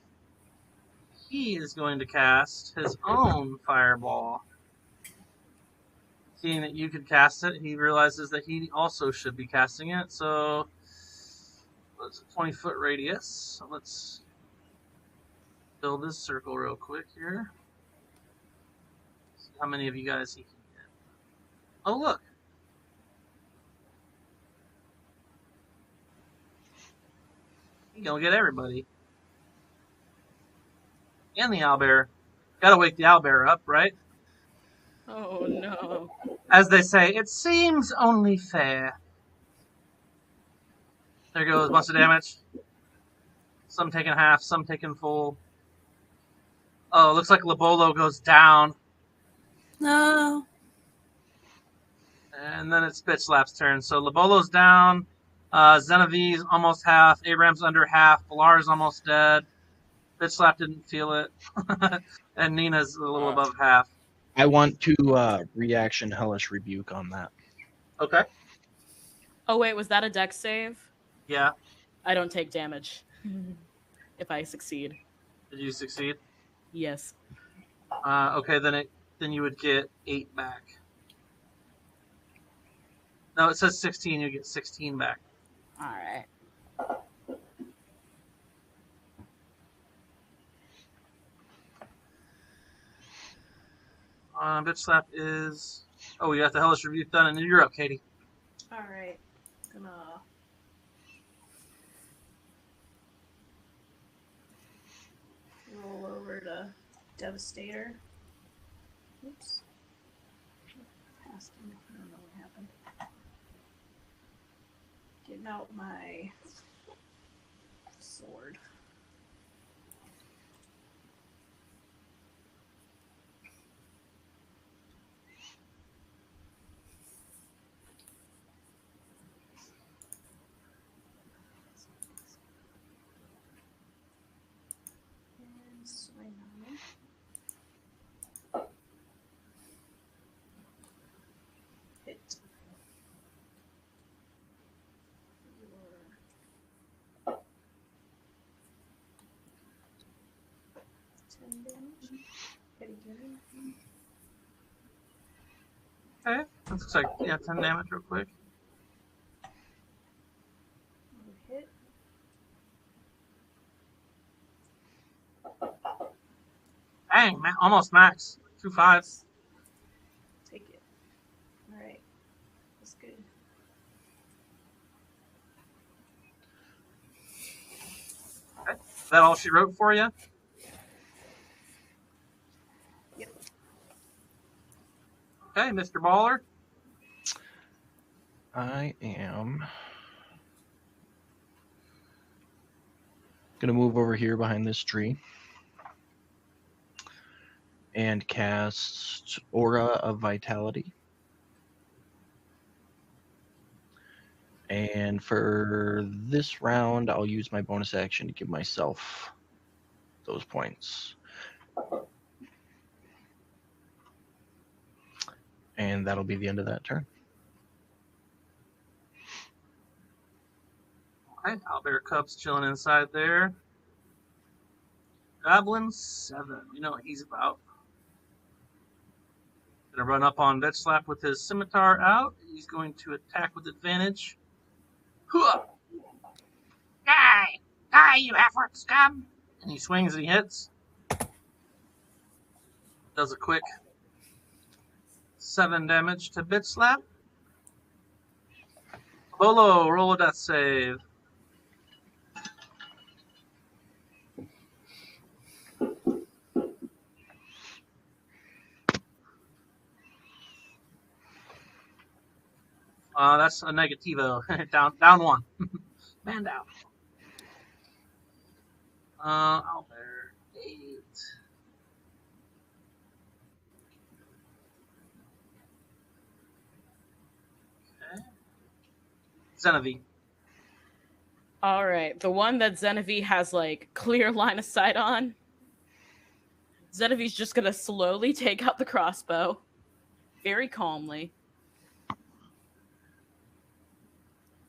He is going to cast his own fireball. Seeing that you could cast it, he realizes that he also should be casting it. So it's a 20-foot radius. So let's build this circle real quick here. See how many of you guys he can get. Oh, look. He's going to get everybody. And the owlbear. Gotta wake the owlbear up, right? Oh no. As they say, it seems only fair. There goes a bunch of damage. Some taking half, some taking full. Oh, looks like Lobolo goes down. No. And then it's Bitch Slap's turn. So Lobolo's down. Zenevie's almost half. Abraham's under half. Pilar's almost dead. Bitch Slap didn't feel it. And Nina's a little above half. I want to reaction Hellish Rebuke on that. Okay. Oh wait, was that a dex save? Yeah. I don't take damage if I succeed. Did you succeed? Yes. Okay, then you would get 8 back. No, it says 16. You get 16 back. All right. Bitch Slap is... Oh, we got the Hellish Rebuke done, and you're up, Katie. All right. Gonna roll over to Devastator. Oops. Past him. I don't know what happened. Getting out my sword. 10 damage. Pretty good. Okay. That looks like, yeah, 10 damage real quick. Another hit. Dang, almost max. 2-5. Take it. Alright. That's good. Okay. Is that all she wrote for you? Yep. Okay, Mr. Baller. I am gonna move over here behind this tree and cast Aura of Vitality. And for this round, I'll use my bonus action to give myself those points. And that'll be the end of that turn. Okay, Owlbear Cub's chilling inside there. Goblin 7. You know what he's about. Gonna run up on Bitch Slap with his scimitar out. He's going to attack with advantage. Hooah! Die, you half-orc scum! And he swings and he hits. Does a quick 7 damage to Bitch Slap. Bolo, roll a death save. That's a negativo. down 1. Man down. Owlbear 8. Okay. Xenavie. All right, the one that Xenavie has like clear line of sight on. Xenavie's just gonna slowly take out the crossbow, very calmly,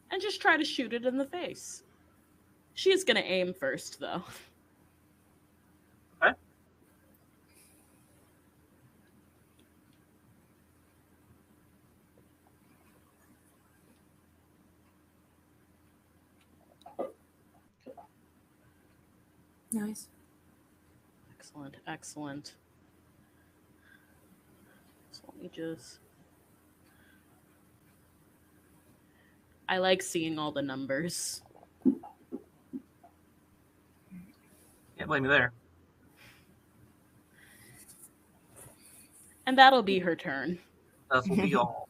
and just try to shoot it in the face. She's gonna aim first, though. Okay. Nice. Excellent, excellent. So let me just... I like seeing all the numbers. Can't blame me there. And that'll be her turn. That will be all.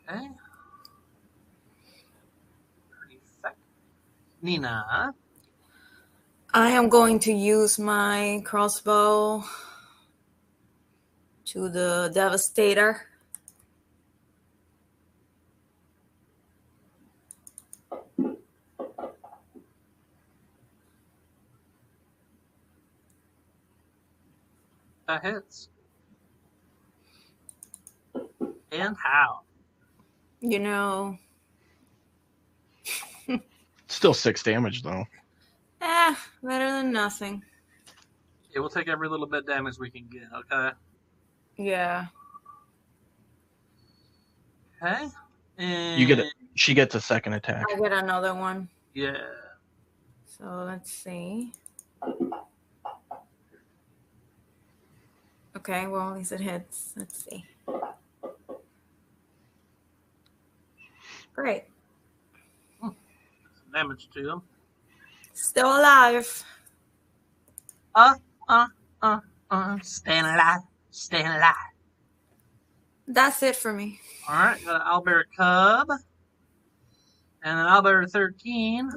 Okay. Perfect. Nina. I am going to use my crossbow to the Devastator. That hits. And how? You know, Still 6 damage, though. better than nothing. It will take every little bit damage we can get, okay? Yeah. Okay. And You get it. She gets a second attack. I get another one. yeah. So let's see. Okay, well, at least it hits. Let's see. Great. Some damage to him. Still alive. Staying alive. Staying alive. That's it for me. Alright, got an Owlbear Cub. And an Owlbear 13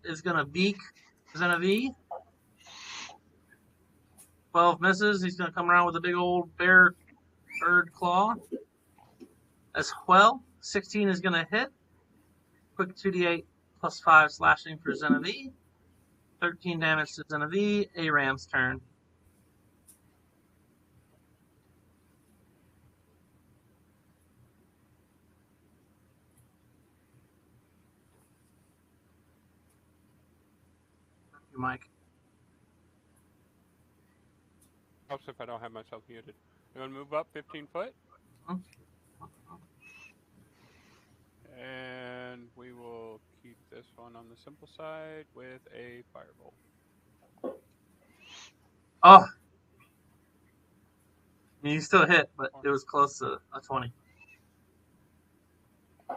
is going to beak Xenavie. 12 misses. He's going to come around with a big old bear bird claw. That's 12. 16 is going to hit. Quick 2d8 plus 5 slashing for Xenavie. 13 damage to Xenavie. Aram's turn. Mike. Helps if I don't have myself muted. You want to move up 15 foot? And we will keep this one on the simple side with a firebolt. Oh. I mean, you still hit, but it was close to a 20. I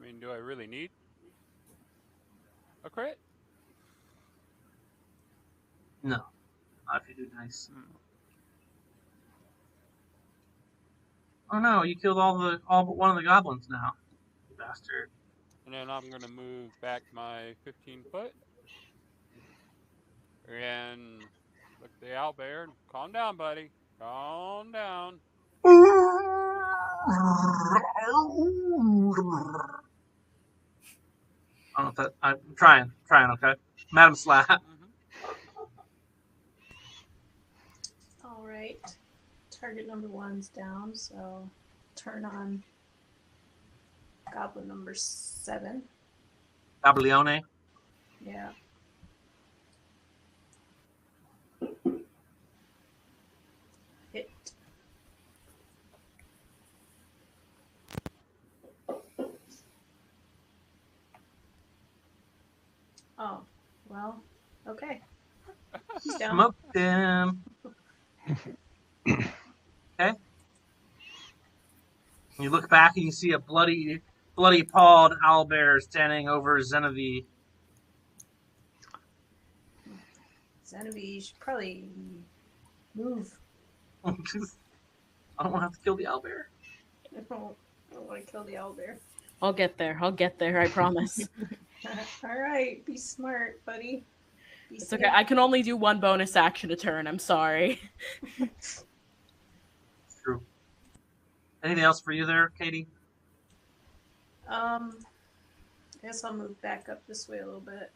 mean, do I really need a crit? No. Not if you do nice. Oh no, you killed all but one of the goblins now. You bastard. And then I'm going to move back my 15 foot. And look at the owlbear. Calm down, buddy. Calm down. I don't know if that. I'm trying, okay? Madam Slap. All right. Target number 1's down, so turn on goblin number 7. Gablione. Yeah. Hit. Oh, well, okay. He's down. Come up, them. Okay. You look back and you see a bloody pawed owlbear standing over Genevieve. Genevieve, you should probably move. I don't want to have to kill the owlbear. I don't want to kill the owlbear. I'll get there, I promise. All right, be smart, buddy. It's okay, I can only do one bonus action a turn, I'm sorry. True. Anything else for you there, Katie? I guess I'll move back up this way a little bit.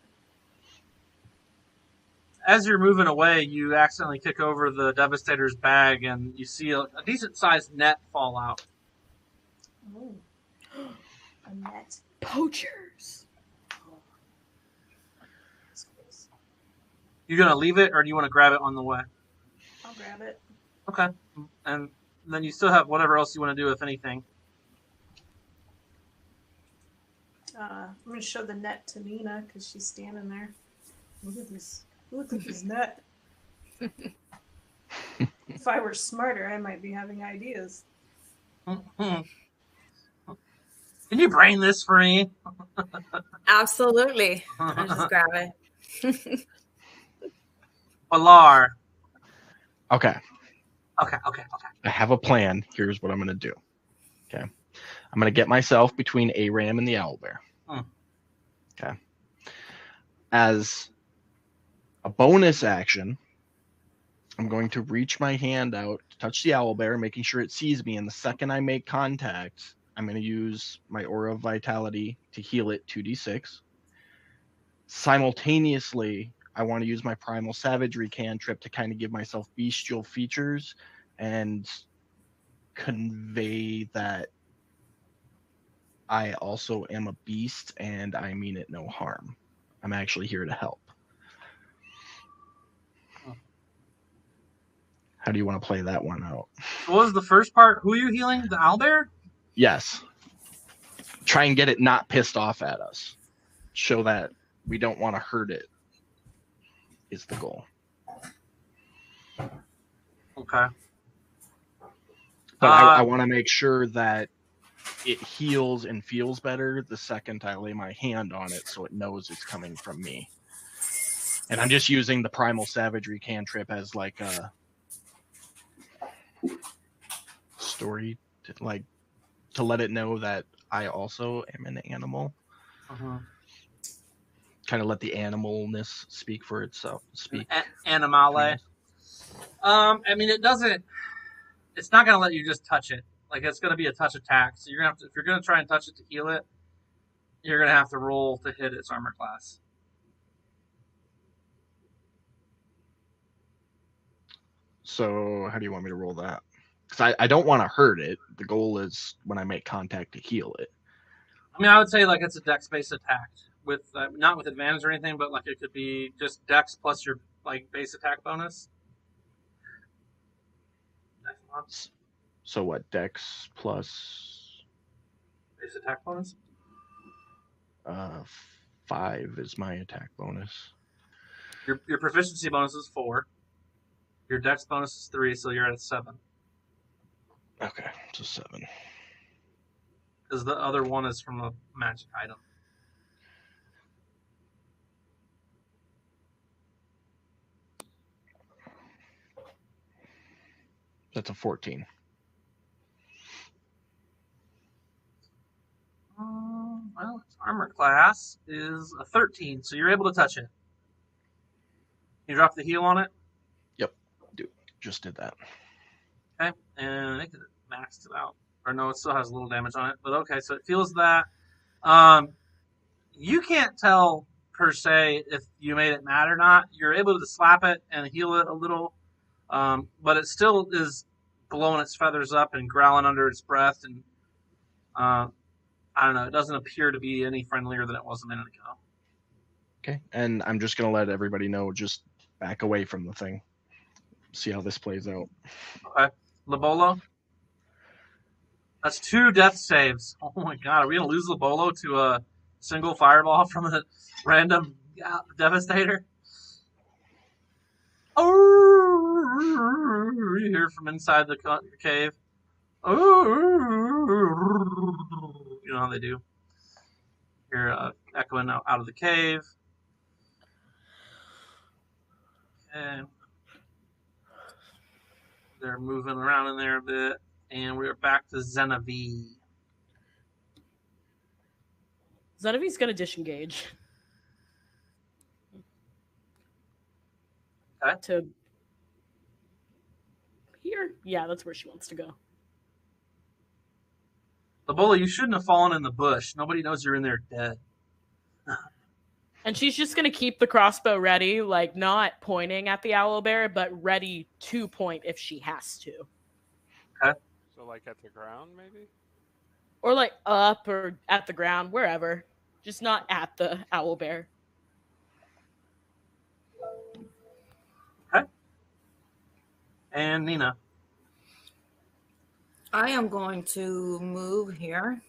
As you're moving away, you accidentally kick over the Devastator's bag, and you see a decent-sized net fall out. Oh, a net. Poachers. You gonna leave it, or do you want to grab it on the way? I'll grab it. Okay. And then you still have whatever else you want to do, if anything. I'm going to show the net to Nina because she's standing there. Look at this. Look at this net. If I were smarter, I might be having ideas. Can you brain this for me? Absolutely. I'll just grab it. Balar. Okay. Okay. I have a plan. Here's what I'm going to do. Okay. I'm going to get myself between Aram and the owlbear. Okay. As a bonus action, I'm going to reach my hand out to touch the owlbear, making sure it sees me. And the second I make contact, I'm going to use my Aura of Vitality to heal it 2d6. Simultaneously, I want to use my Primal Savagery cantrip to kind of give myself bestial features and convey that I also am a beast and I mean it no harm. I'm actually here to help. How do you want to play that one out? What was the first part? Who are you healing? The owlbear? Yes. Try and get it not pissed off at us. Show that we don't want to hurt it is the goal. Okay. But I want to make sure that it heals and feels better the second I lay my hand on it so it knows it's coming from me. And I'm just using the Primal Savagery cantrip as like a story to let it know that I also am an animal. Kind of let the animalness speak for itself. Animale. I mean, it doesn't. It's not gonna let you just touch it. Like, it's gonna be a touch attack. So you're gonna have to, if you're gonna try and touch it to heal it, you're gonna have to roll to hit its armor class. So how do you want me to roll that? Because I don't want to hurt it. The goal is when I make contact to heal it. I mean, I would say like it's a dex-based attack, with not with advantage or anything, but like it could be just Dex plus your like base attack bonus. So what? Dex plus base attack bonus. 5 is my attack bonus. Your proficiency bonus is 4. Your Dex bonus is 3, so you're at 7. Okay, so 7. Because the other one is from a magic item. That's a 14. Well, its armor class is a 13, so you're able to touch it. You drop the heal on it? Yep, dude, just did that. Okay, and I think it maxed it out. Or no, it still has a little damage on it. But okay, so it feels that. You can't tell, per se, if you made it mad or not. You're able to slap it and heal it a little. But it still is blowing its feathers up and growling under its breath. And I don't know, it doesn't appear to be any friendlier than it was a minute ago. Okay, and I'm just going to let everybody know, just back away from the thing. See how this plays out. Okay. Lobolo? That's 2 death saves. Oh my god, are we going to lose Lobolo to a single fireball from a random devastator? Oh, you hear from inside the cave. Oh, you know how they do. You're echoing out of the cave. Okay. They're moving around in there a bit, and we're back to Xenavie. Xenavie's gonna disengage. Okay. To here? Yeah, that's where she wants to go. Lobola, you shouldn't have fallen in the bush. Nobody knows you're in there dead. And she's just gonna keep the crossbow ready, like not pointing at the owlbear, but ready to point if she has to. Okay. So like at the ground, maybe? Or like up or at the ground, wherever. Just not at the owlbear. Okay. And Nina. I am going to move here.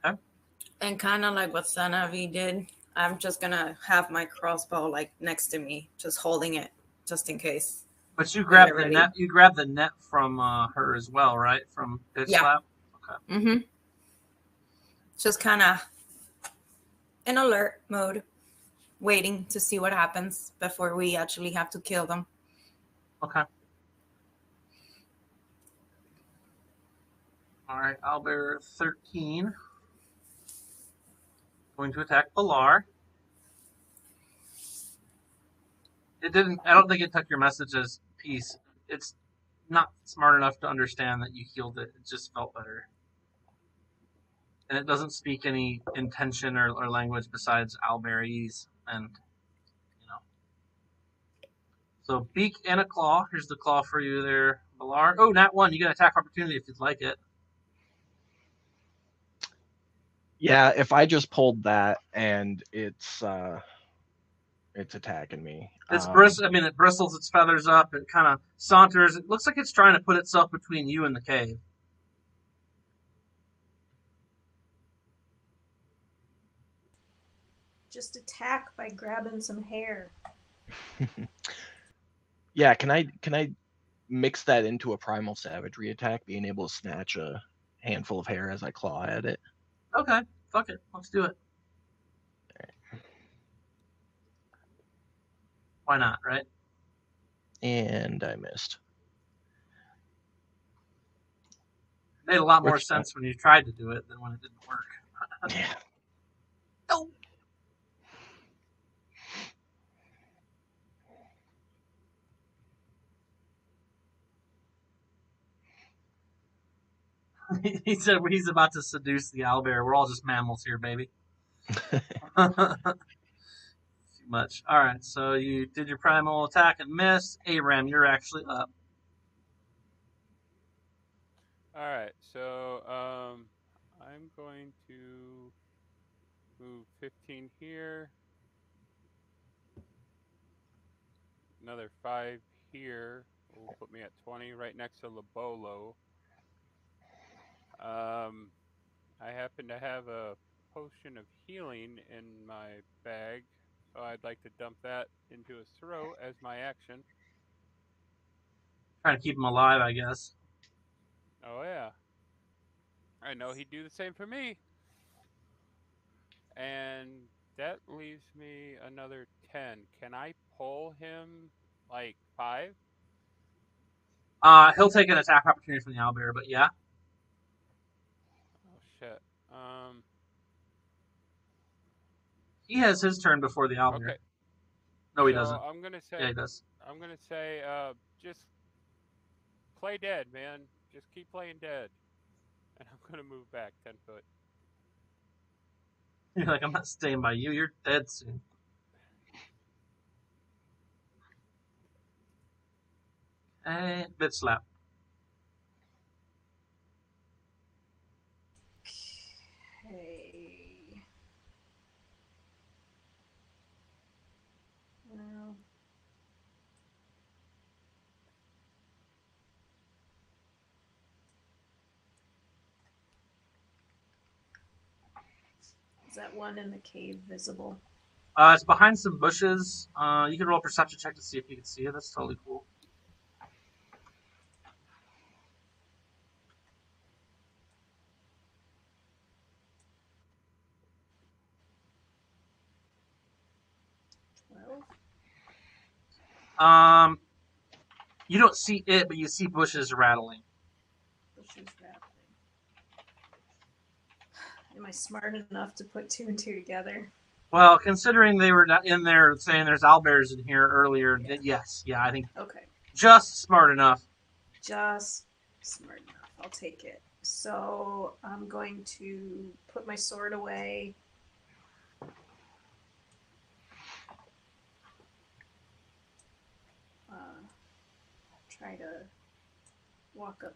Okay. And kind of like what Xenavie did, I'm just going to have my crossbow like next to me, just holding it just in case. But you grabbed the net. You grabbed the net from her as well, right? From Bitch Slap? Okay. Mm-hmm. Just kind of in alert mode, waiting to see what happens before we actually have to kill them. Okay. All right, Owlbear 13. Going to attack Balar. It didn't. I don't think it took your message as peace. It's not smart enough to understand that you healed it. It just felt better. And it doesn't speak any intention or language besides Owlbearese. And, you know. So, beak and a claw. Here's the claw for you there, Balar. Oh, nat 1. You get attack opportunity if you'd like it. Yeah, if I just pulled that and it's attacking me. It's it bristles its feathers up. It kind of saunters. It looks like it's trying to put itself between you and the cave. Just attack by grabbing some hair. Yeah, can I mix that into a primal savagery attack, being able to snatch a handful of hair as I claw at it? Okay, fuck it. Let's do it. Why not, right? And I missed. It made a lot more sense when you tried to do it than when it didn't work. Yeah. Oh. He said he's about to seduce the owlbear. We're all just mammals here, baby. Too much. All right, so you did your primal attack and missed. Aram, you're actually up. All right, so I'm going to move 15 here, another 5 here. Will put me at 20, right next to Lobolo. I happen to have a potion of healing in my bag, so I'd like to dump that into his throat as my action. Trying to keep him alive, I guess. Oh yeah, I know he'd do the same for me. And that leaves me another 10. Can I pull him like 5? He'll take an attack opportunity from the owlbear, but yeah. Oh shit. He has his turn before the owlbear. Okay. No, he So doesn't. I'm gonna Yeah, say he does. just play dead, man. Just keep playing dead. And I'm gonna move back 10 foot. You're like, I'm not staying by you. You're dead soon. And bitch slap. Okay. Well, is that one in the cave visible? It's behind some bushes. You can roll a perception check to see if you can see it. That's totally cool. You don't see it, but you see bushes rattling. Bushes rattling. Am I smart enough to put 2 and 2 together? Well, considering they were in there saying there's owlbears in here earlier, yes. Yeah, I think Okay. just smart enough. Just smart enough. I'll take it. So I'm going to put my sword away. Try to walk up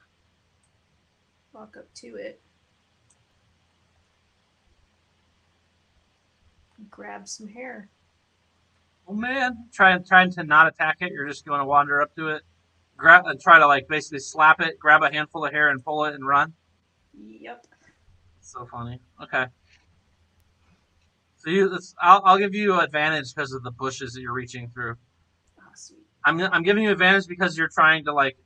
to it. Grab some hair. Oh man, trying to not attack it. You're just going to wander up to it, grab and try to like basically slap it, grab a handful of hair and pull it and run. Yep. It's so funny. Okay. So I'll give you advantage because of the bushes that you're reaching through. Oh, sweet. I'm giving you advantage because you're trying to like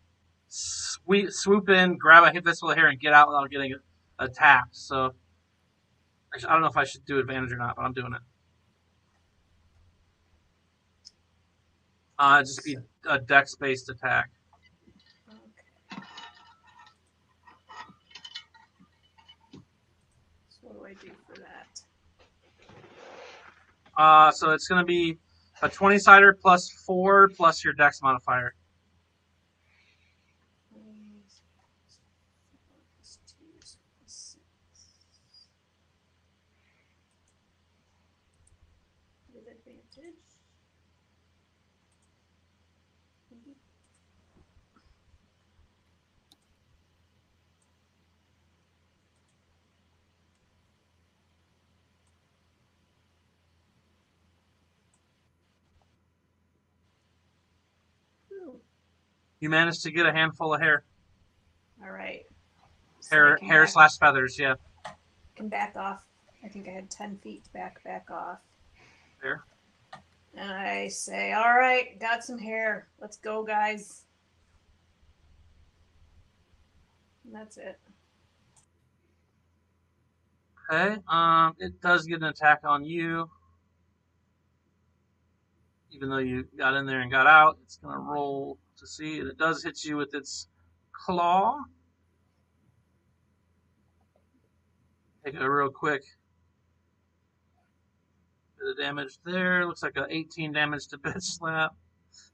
swoop in, grab a fistful of hair, and get out without getting attacked. So I don't know if I should do advantage or not, but I'm doing it. Just be a dex-based attack. Okay. So what do I do for that? So it's going to be a 20-sider plus 4 plus your dex modifier. With advantage. Ooh. You managed to get a handful of hair. All right. So Hair slash feathers, yeah. Can back off. I think I had 10 feet to back off. There. And I say, all right, got some hair. Let's go, guys. And that's it. Okay. It does get an attack on you. Even though you got in there and got out, it's going to roll to see. And it does hit you with its claw. Take a real quick bit of damage there. Looks like an 18 damage to bitch slap.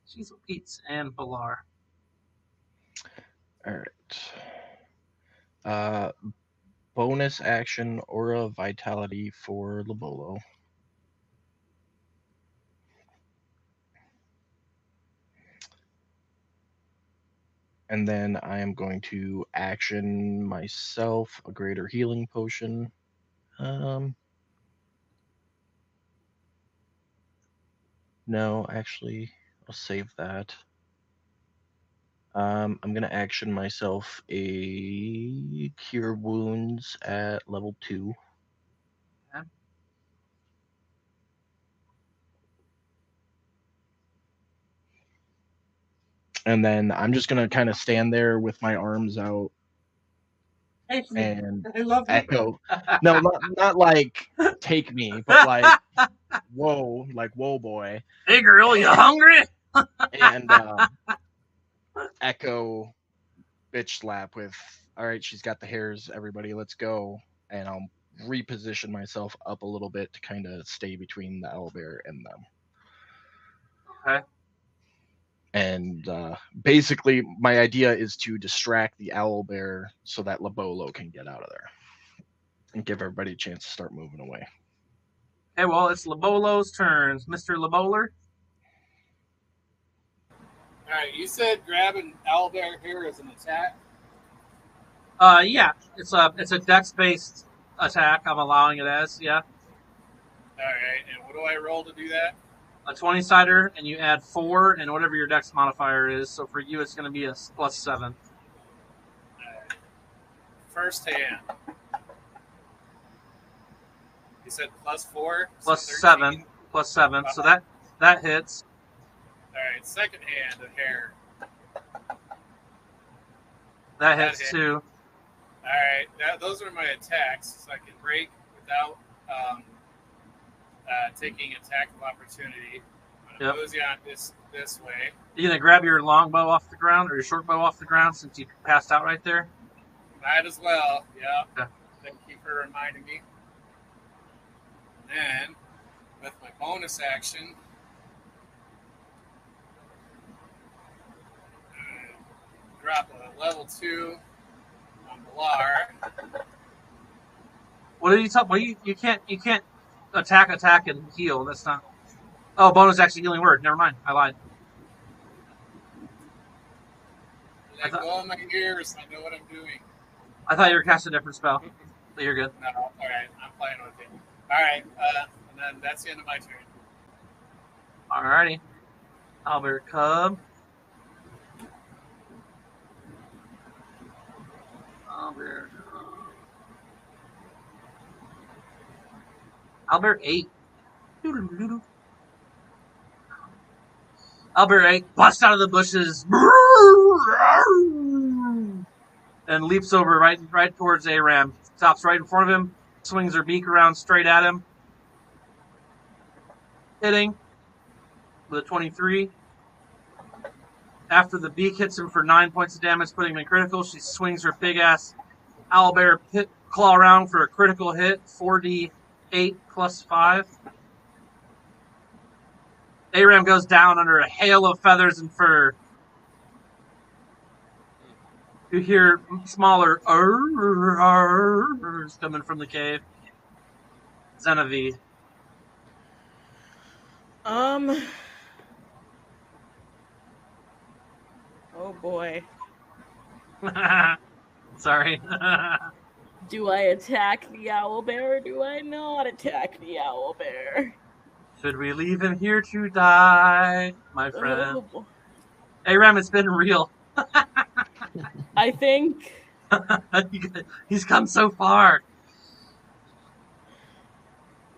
Jeez, Pete's and Balar. All right. Bonus action Aura Vitality for Lobolo. And then I am going to action myself a greater healing potion. No, actually, I'll save that. I'm going to action myself a Cure Wounds at level 2. Okay. And then I'm just going to kind of stand there with my arms out and I love echo. No, not like take me, but like whoa, boy. Hey girl, you hungry? And echo bitch slap with, all right, she's got the hairs, everybody, let's go. And I'll reposition myself up a little bit to kind of stay between the owlbear and them. Okay. And basically, my idea is to distract the owlbear so that Lobolo can get out of there and give everybody a chance to start moving away. Okay, well, it's Lobolo's turn. Mr. Loboler? All right, you said grabbing owlbear here is an attack. Yeah, it's a dex-based attack. I'm allowing it as, yeah. All right, and what do I roll to do that? A 20-sider, and you add 4 and whatever your dex modifier is. So for you, it's going to be a +7. All right. First hand. You said +4? +7. +7. So that hits. All right, second hand of hair. That hits too. All right, those are my attacks, so I can break without taking attack of opportunity. I'm going to mosey on this way. You gonna grab your longbow off the ground or your short bow off the ground since you passed out right there? Might as well, yeah. Okay. Thank you for reminding me. And then, with my bonus action, drop a level 2 on Bilar. What are you talking? Well, you can't attack and heal. That's not. Oh, bonus action healing word. Never mind. I lied. Let go of my ears. I know what I'm doing. I thought you were casting a different spell. But you're good. No, all right. I'm playing with it. All right, and then that's the end of my turn. Alrighty. Owlbear Cub. Owlbear 8. Owlbear 8 busts out of the bushes and leaps over right towards Aram. Stops right in front of him, swings her beak around straight at him. Hitting with a 23. After the beak hits him for 9 points of damage, putting him in critical, she swings her big ass owlbear claw around for a critical hit, 4d8 plus 5. Aram goes down under a hail of feathers and fur. You hear smaller "arrs" coming from the cave. Xenavie. Oh boy. Sorry. Do I attack the owlbear or do I not attack the owlbear? Should we leave him here to die, my friend? Oh, Aram, it's been real. I think He's come so far.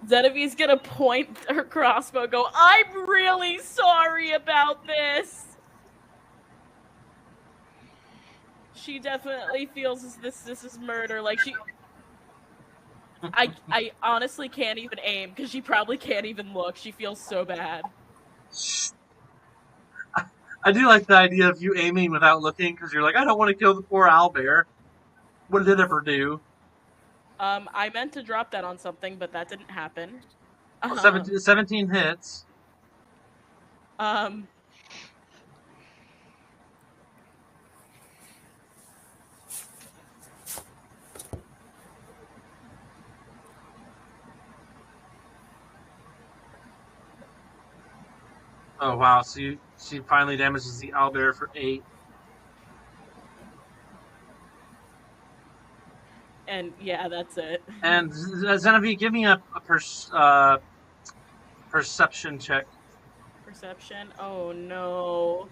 Xenavie's gonna point her crossbow and go, I'm really sorry about this. She definitely feels this is murder. Like I honestly can't even aim because she probably can't even look. She feels so bad. I do like the idea of you aiming without looking because you're like, I don't want to kill the poor owlbear. What did it ever do? I meant to drop that on something, but that didn't happen. 17 hits. Oh wow! So she finally damages the owlbear for 8. And yeah, that's it. And Zenevieve, give me a perception check. Perception. Oh no.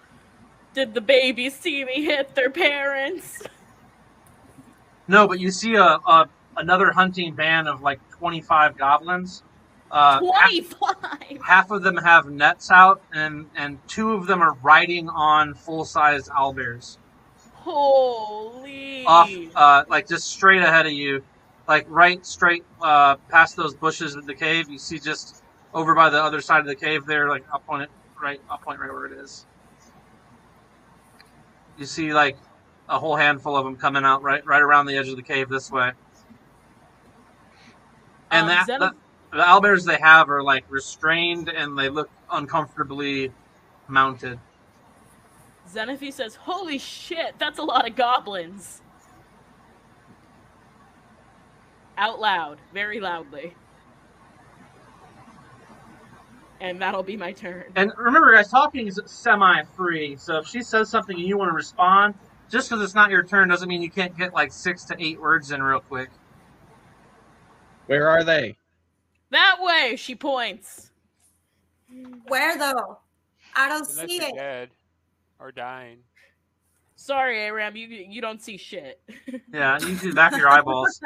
Did the babies see me hit their parents? No, but you see another hunting band of like 25 goblins. 25. Half of them have nets out, and 2 of them are riding on full-sized owlbears. Holy. Off, like just straight ahead of you, like right straight past those bushes in the cave. You see just over by the other side of the cave there, like I'll point right where it is. You see like a whole handful of them coming out right around the edge of the cave this way. And the owlbears they have are like restrained and they look uncomfortably mounted. Zenevieve says, "Holy shit, that's a lot of goblins." Out loud, very loudly. And that'll be my turn. And remember, guys, talking is semi-free. So if she says something and you want to respond, just because it's not your turn doesn't mean you can't get like 6 to 8 words in real quick. Where are they? That way, she points. Where though? I don't Unless see you're it. dead or dying. Sorry, Aram, you don't see shit. Yeah, you see the back of your eyeballs.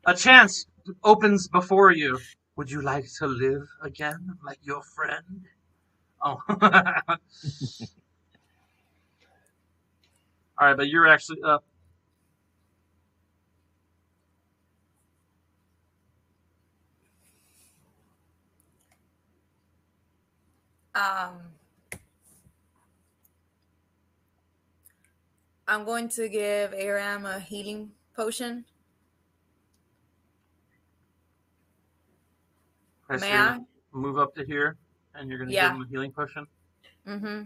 A chance opens before you. Would you like to live again, like your friend? Oh. All right, but you're actually up. I'm going to give Aram a healing potion. Okay, May so I? move up to here, and you're going to give him a healing potion. Mm-hmm.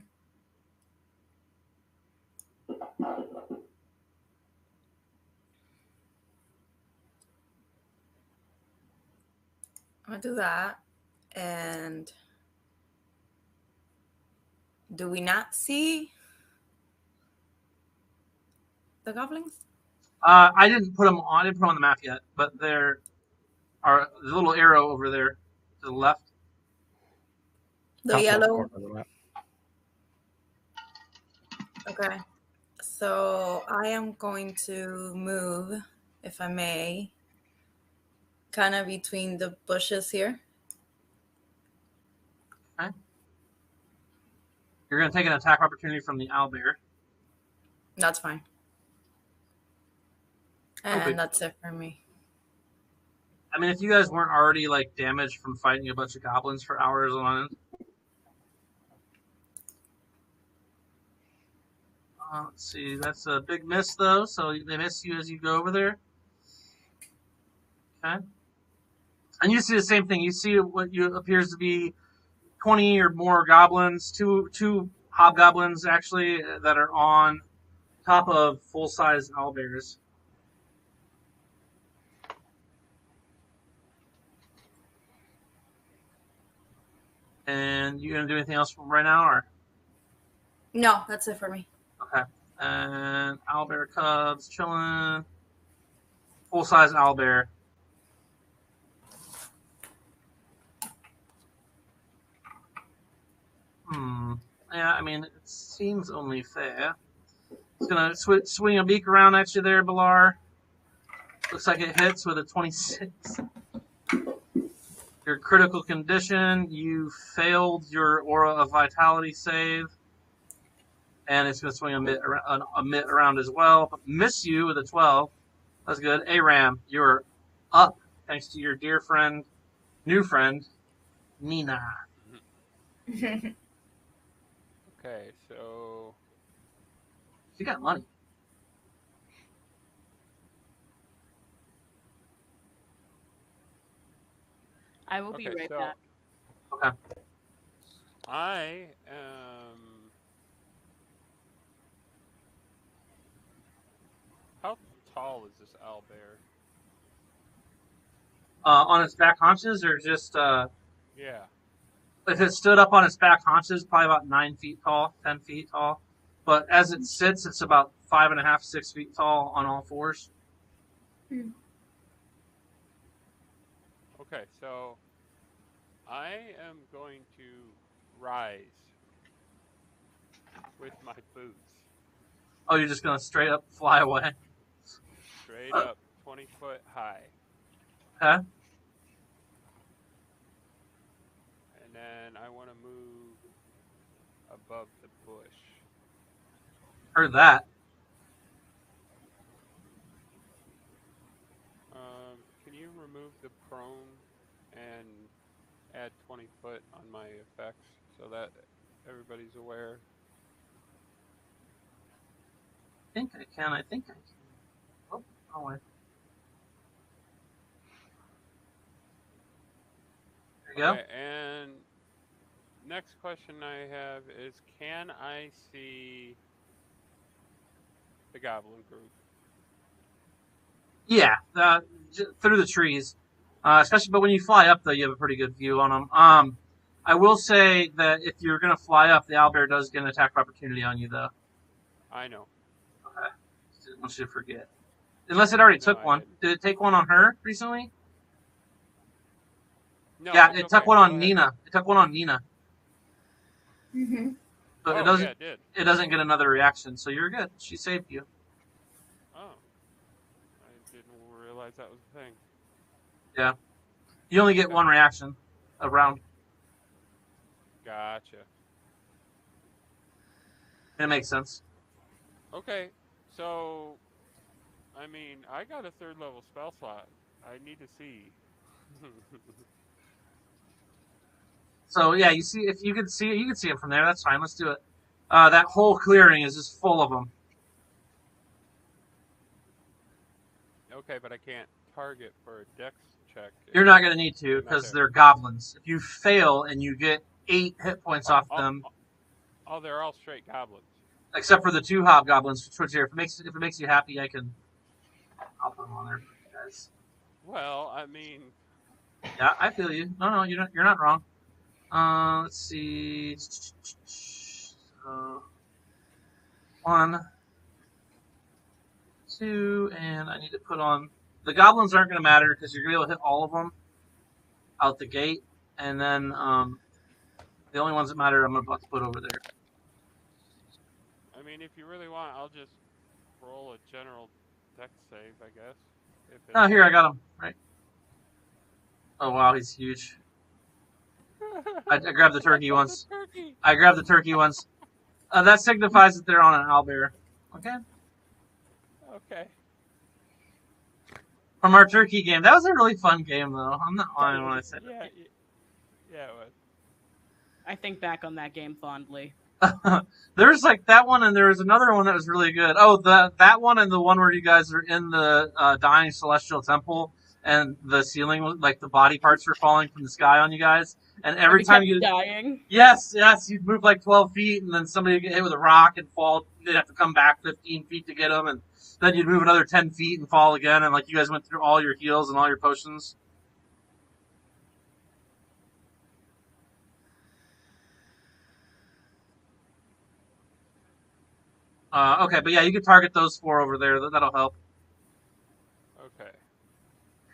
I'm going to do that. And do we not see the goblins? I didn't put them on. I didn't put them on the map yet, but there are the little arrow over there to the left. The yellow. Okay. So I am going to move, if I may, kind of between the bushes here. Okay. You're going to take an attack opportunity from the owlbear. That's fine. And Okay. that's it for me. I mean, if you guys weren't already like damaged from fighting a bunch of goblins for hours on end. Let's see, that's a big miss though, so they miss you as you go over there. Okay. And you see the same thing. You see what you appears to be 20 or more goblins, two hobgoblins actually that are on top of full-size owlbears. And you gonna do anything else right now, or? No, that's it for me. Okay. And owlbear cubs chilling. Full-size owlbear. Yeah, I mean, it seems only fair. It's gonna swing a beak around at you there, Balar. Looks like it hits with a 26. Your critical condition, you failed your Aura of Vitality save. And it's going to swing a mitt around as well. But miss you with a 12. That's good. Aram, you're up thanks to your dear friend, new friend, Nina. Okay, so She got money. I will be right back. Okay. I am. How tall is this owlbear? On its back haunches, or just Yeah. if it stood up on its back haunches, probably about 9 feet tall, 10 feet tall. But as it sits, it's about 5.5, 6 feet tall on all fours. Okay, so I am going to rise with my boots Oh, you're just gonna straight up fly away. straight up 20 foot high. Okay. And then I want to move above the bush. Heard that. Can you remove the prone and add 20 foot on my effects so that everybody's aware? I think I can. I think I can. Oh, oh wait. There you Okay, and next question I have is, can I see the goblin group? Yeah, through the trees, especially. But when you fly up, though, you have a pretty good view on them. I will say that if you're gonna fly up, the owlbear does get an attack of opportunity on you, though. I know. Okay, didn't want you to forget. Unless it already No, took I one. didn't. Did it take one on her recently? No, Yeah, it's it okay. took one Go on ahead. Nina. It took one on Nina. Mm-hmm. So Oh, it doesn't. yeah, it did. It doesn't get another reaction, so you're good. She saved you. Oh. I didn't realize that was a thing. Yeah. You only get Okay. one reaction a round. Gotcha. It makes sense. Okay, so, I mean, I got a 3rd level spell slot. I need to see. So yeah, you see if you could see it, you can see it from there. That's fine. Let's do it. That whole clearing is just full of them. Okay, but I can't target for a dex check. You're not going to need to They're not because there. they're goblins. If you fail and you get 8 hit points off them, Oh, they're all straight goblins. except for the 2 hobgoblins, which here, if it makes you happy, I'll put them on there for you guys. Well, I mean, Yeah, I feel you. No, you're not wrong. Let's see. So, 1, 2, and I need to put on. The goblins aren't going to matter because you're going to be able to hit all of them out the gate, and then the only ones that matter I'm about to put over there. I mean, if you really want, I'll just roll a general dex save, I guess. Oh, here I got him. Right. Oh wow, he's huge. I grabbed the turkey ones. Turkey. I grabbed the turkey ones. That signifies that they're on an owlbear. Okay. Okay. From our turkey game, that was a really fun game, though. I'm not lying when I say Yeah, yeah, it was. I think back on that game fondly. that. There's like that one, and there was another one that was really good. Oh, that one and the one where you guys are in the dying celestial temple, and the ceiling, like the body parts were falling from the sky on you guys, and every time you dying. Yes, you'd move like 12 feet, and then somebody would get hit with a rock and fall. They'd have to come back 15 feet to get them, and then you'd move another 10 feet and fall again, and like you guys went through all your heals and all your potions. Okay, but yeah, you can target those 4 over there. That'll help.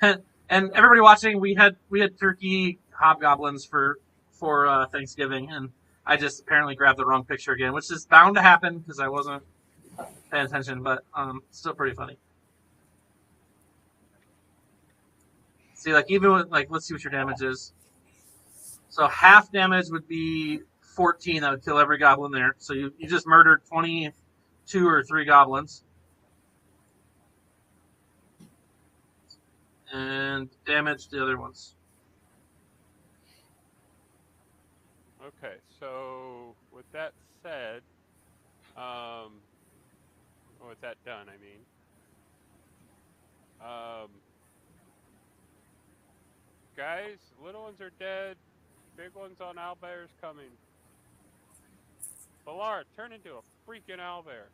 Okay. And everybody watching, we had turkey hobgoblins for Thanksgiving, and I just apparently grabbed the wrong picture again, which is bound to happen because I wasn't paying attention, but still pretty funny. See, like even with let's see what your damage is. So half damage would be 14. That would kill every goblin there. So you just murdered 22 or 3 goblins. And damage the other ones. Okay, so with that said, with that done, I mean, guys, little ones are dead, big ones on owlbears coming. Ballard, turn into a freaking owlbear.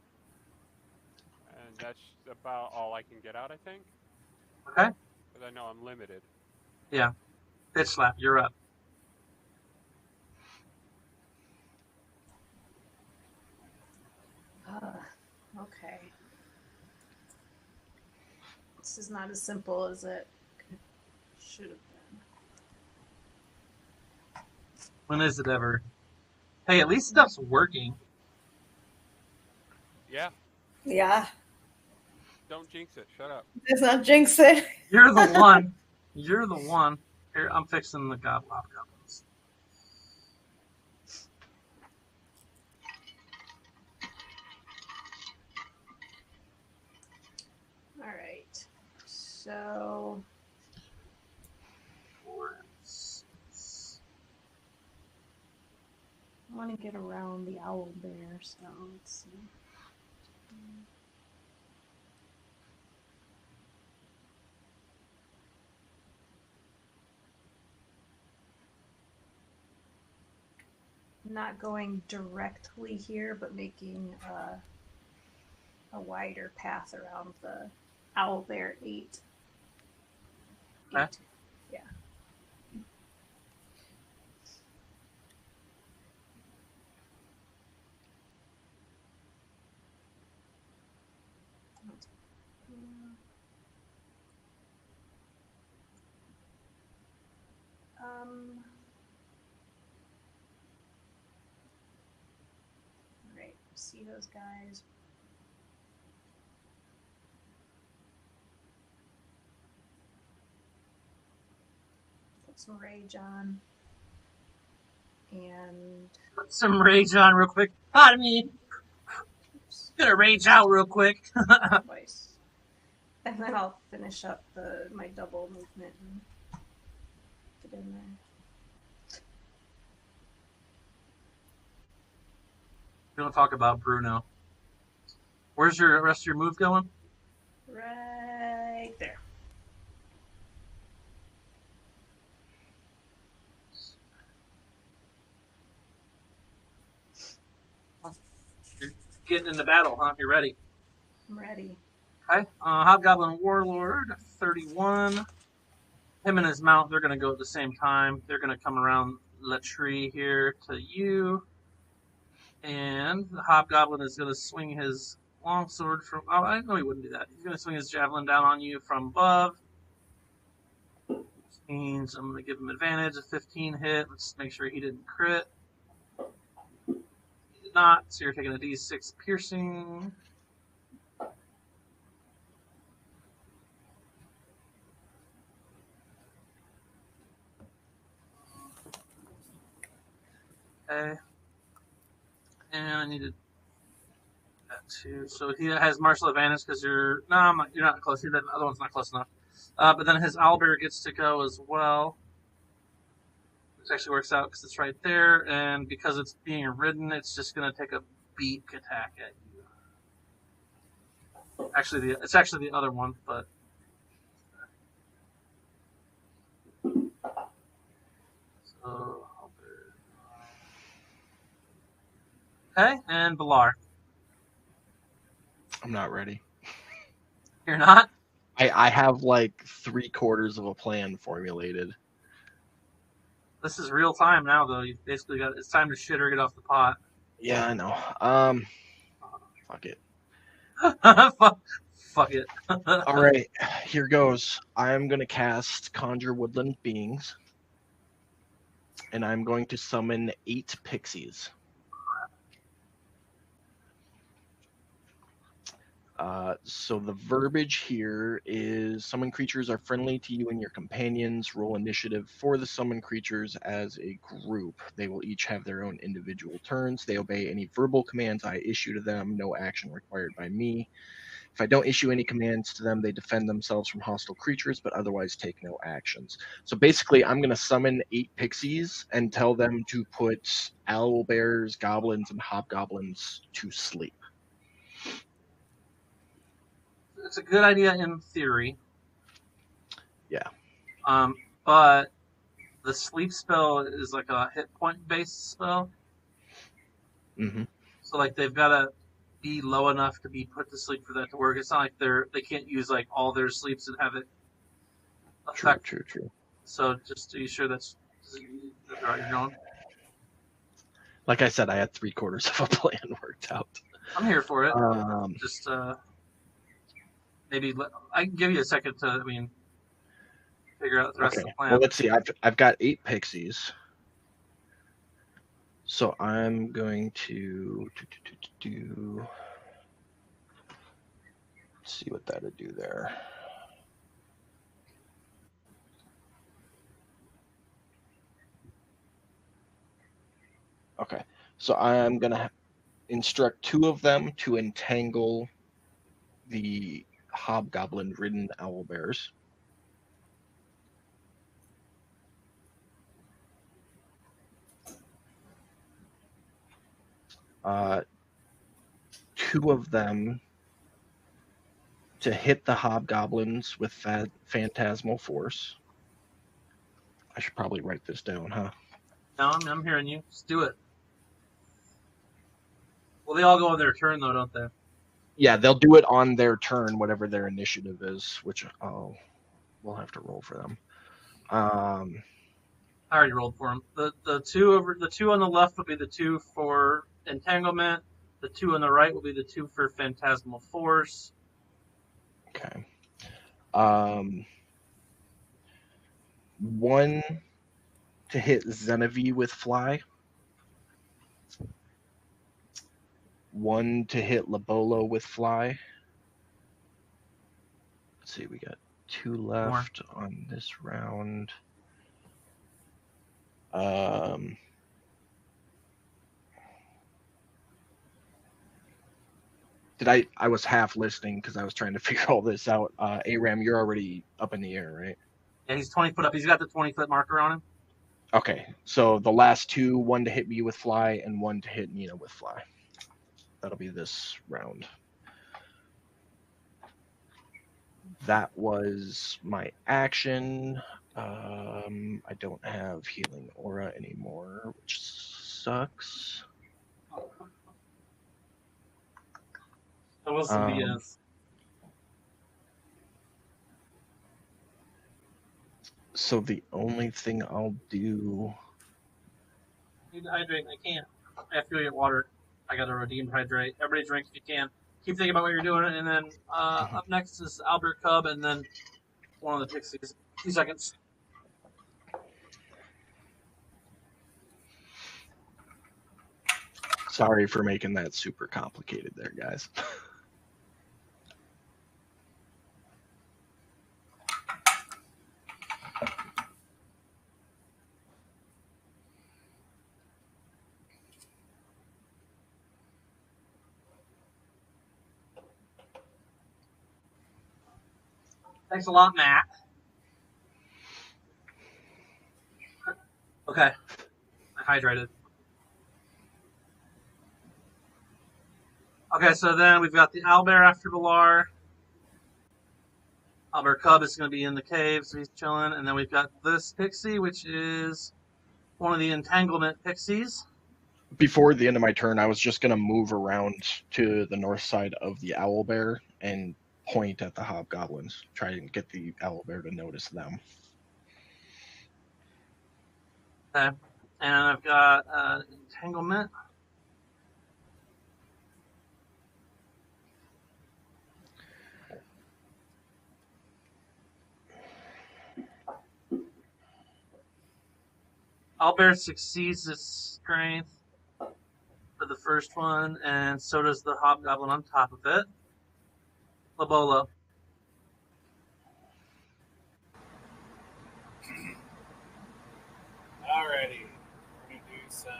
And that's about all I can get out, I think. Okay. Because I know I'm limited. Yeah. Pitch slap, you're up. Okay. This is not as simple as it should have been. When is it ever? Hey, at least stuff's working. Yeah. Yeah. Don't jinx it. Shut up. Let's not jinx it. You're the one. You're the one. Here, I'm fixing the goblins. All right. So. I want to get around the owlbear, so let's see. Not going directly here, but making a wider path around the owlbear 8. Okay. Yeah. Alright, see those guys. Put some rage on. And Put some rage on real quick. Pardon me. Gonna rage out real quick. twice. And then I'll finish up my double movement and get in there. We don't talk about Bruno. Where's your rest of your move going? Right there. You're getting into battle, huh? You're ready. I'm ready. Okay. Hobgoblin Warlord, 31. Him and his mount, they're going to go at the same time. They're going to come around the tree here to you. And the Hobgoblin is going to swing his longsword from... Oh, I know he wouldn't do that. He's going to swing his javelin down on you from above. Which means I'm going to give him advantage. A 15 hit. Let's make sure he didn't crit. He did not. So you're taking a d6 piercing. Okay. And I needed that too. So he has martial advantage because you're not close. The other one's not close enough. But then his owlbear gets to go as well, which actually works out because it's right there. And because it's being ridden, it's just going to take a beak attack at you. It's actually the other one, but. So. Okay, and Valar. I'm not ready. You're not? I have like 3/4 of a plan formulated. This is real time now, though. You basically it's time to shit or get off the pot. Yeah, I know. Fuck it. Fuck it. All right, here goes. I'm gonna cast Conjure Woodland Beings, and I'm going to summon 8 pixies. So the verbiage here is summon creatures are friendly to you and your companions. Roll initiative for the summoned creatures as a group. They will each have their own individual turns. They obey any verbal commands I issue to them. No action required by me. If I don't issue any commands to them, they defend themselves from hostile creatures, but otherwise take no actions. So basically, I'm going to summon 8 pixies and tell them to put owlbears, goblins, and hobgoblins to sleep. It's a good idea in theory. Yeah. But the sleep spell is like a hit point based spell. Mm-hmm. So like they've got to be low enough to be put to sleep for that to work. It's not like they can't use like all their sleeps and have it affect. True. So just are you sure that's right? You're going? Like I said, I had 3/4 of a plan worked out. I'm here for it. maybe I can give you a second to, figure out the rest of the plan. Well, let's see. I've got 8 pixies. So I'm going to do see what that would do there. Okay, so I'm going to instruct 2 of them to entangle the hobgoblin-ridden owlbears. Uh, 2 of them to hit the hobgoblins with phantasmal force. I should probably write this down, huh? No, I'm hearing you. Just do it. Well, they all go on their turn, though, don't they? Yeah, they'll do it on their turn, whatever their initiative is, which we'll have to roll for them. I already rolled for them. The two on the left will be the 2 for entanglement. The 2 on the right will be the 2 for phantasmal force. Okay. 1 to hit Xenavie with fly. 1 to hit Labolo with fly. Let's see, we got 2 left on this round. I was half listening because I was trying to figure all this out. Aram, you're already up in the air, right? Yeah, he's 20 foot up. He's got the 20-foot marker on him. Okay, so the last 2, 1 to hit me with fly and 1 to hit Nina with fly. That'll be this round. That was my action. I don't have healing aura anymore, which sucks. That was some BS. So the only thing I'll do... I need to hydrate. I can't. I have to go get water. I got to redeem hydrate. Everybody drink if you can. Keep thinking about what you're doing. And then up next is Owlbear Cub and then one of the pixies. 2 seconds. Sorry for making that super complicated there, guys. Thanks a lot, Matt. Okay. I hydrated. Okay, so then we've got the owlbear after Valar. Owlbear Cub is going to be in the cave, so he's chilling. And then we've got this pixie, which is one of the entanglement pixies. Before the end of my turn, I was just going to move around to the north side of the owlbear and point at the hobgoblins, try and get the owlbear to notice them. Okay. And I've got entanglement. Owlbear succeeds its strength for the first one, and so does the hobgoblin on top of it. Labolo. Alrighty. We're going to do some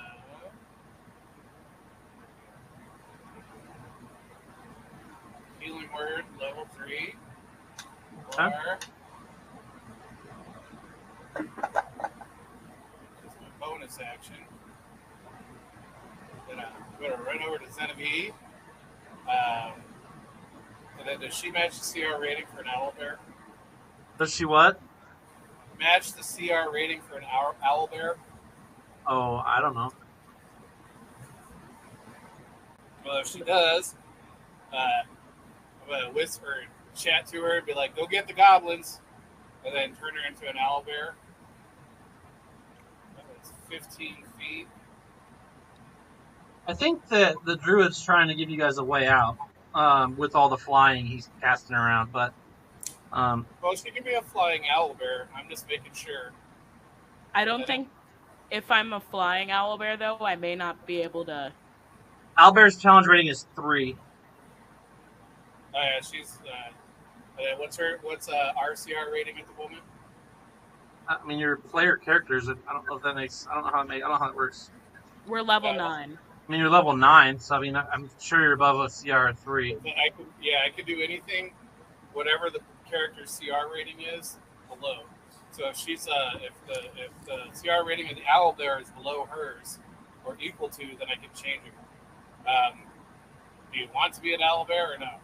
healing word, level 3. Okay. Is my bonus action. Then I'm going to run over to Xenavie. And then does she match the CR rating for an owlbear? Does she what? Match the CR rating for an owlbear? Oh, I don't know. Well, if she does, I'm going to whisper and chat to her and be like, go get the goblins. And then turn her into an owlbear. That's 15 feet. I think that the druid's trying to give you guys a way out. with all the flying he's casting around. But Well, she can be a flying owlbear. I'm just making sure. I don't think if I'm a flying owlbear, though, I may not be able to. Owlbear's challenge rating is 3. She's. What's RCR rating at the moment? I mean, your player characters. I don't know if that makes. I don't know how it works. We're level 9. I mean, you're level 9, so I mean, I'm sure you're above a CR 3. I could do anything, whatever the character's CR rating is, below. So if she's if the CR rating of the owlbear is below hers or equal to, then I can change it. Do you want to be an owlbear or no?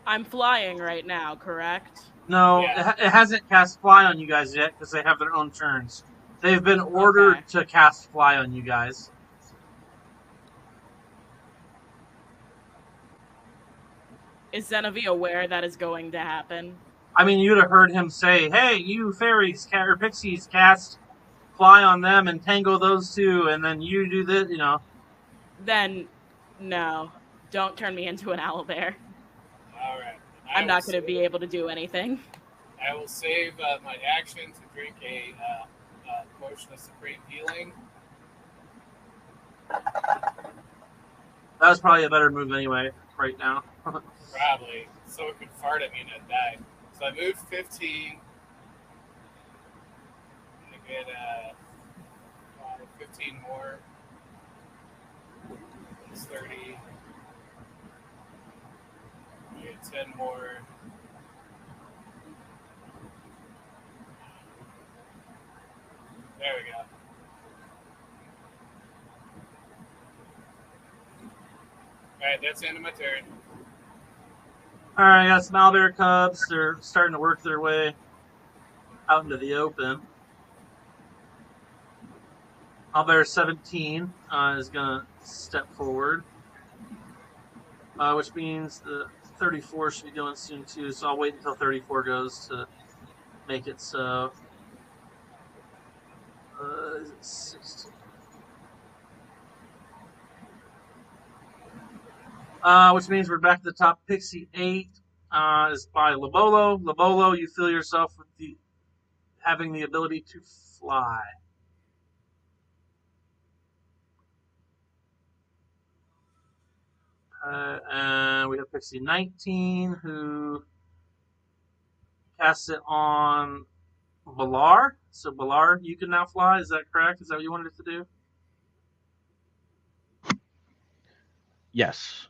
I'm flying right now, correct? No, Yeah. it hasn't cast fly on you guys yet because they have their own turns. They've been ordered to cast fly on you guys. Is Xenovi aware that is going to happen? I mean, you'd have heard him say, "Hey, you fairies or pixies, cast fly on them and tango those two, and then you do this." You know. Then, no. Don't turn me into an owlbear. All right. I'm not going to be able to do anything. I will save my action to drink a potion of supreme healing. That was probably a better move anyway, right now. Probably. Someone could fart at me and I'd die. So I moved 15. I get 15 more. It's 30. I get 10 more. There we go. Alright, that's the end of my turn. Alright, I got some owlbear cubs. They're starting to work their way out into the open. Owlbear 17 is going to step forward, which means the 34 should be going soon too, so I'll wait until 34 goes to make it so. Is it 16? Which means we're back to the top. Pixie 8 is by Lobolo. Lobolo, you feel yourself with having the ability to fly. And we have Pixie 19 who casts it on Balar. So Balar, you can now fly. Is that correct? Is that what you wanted it to do? Yes.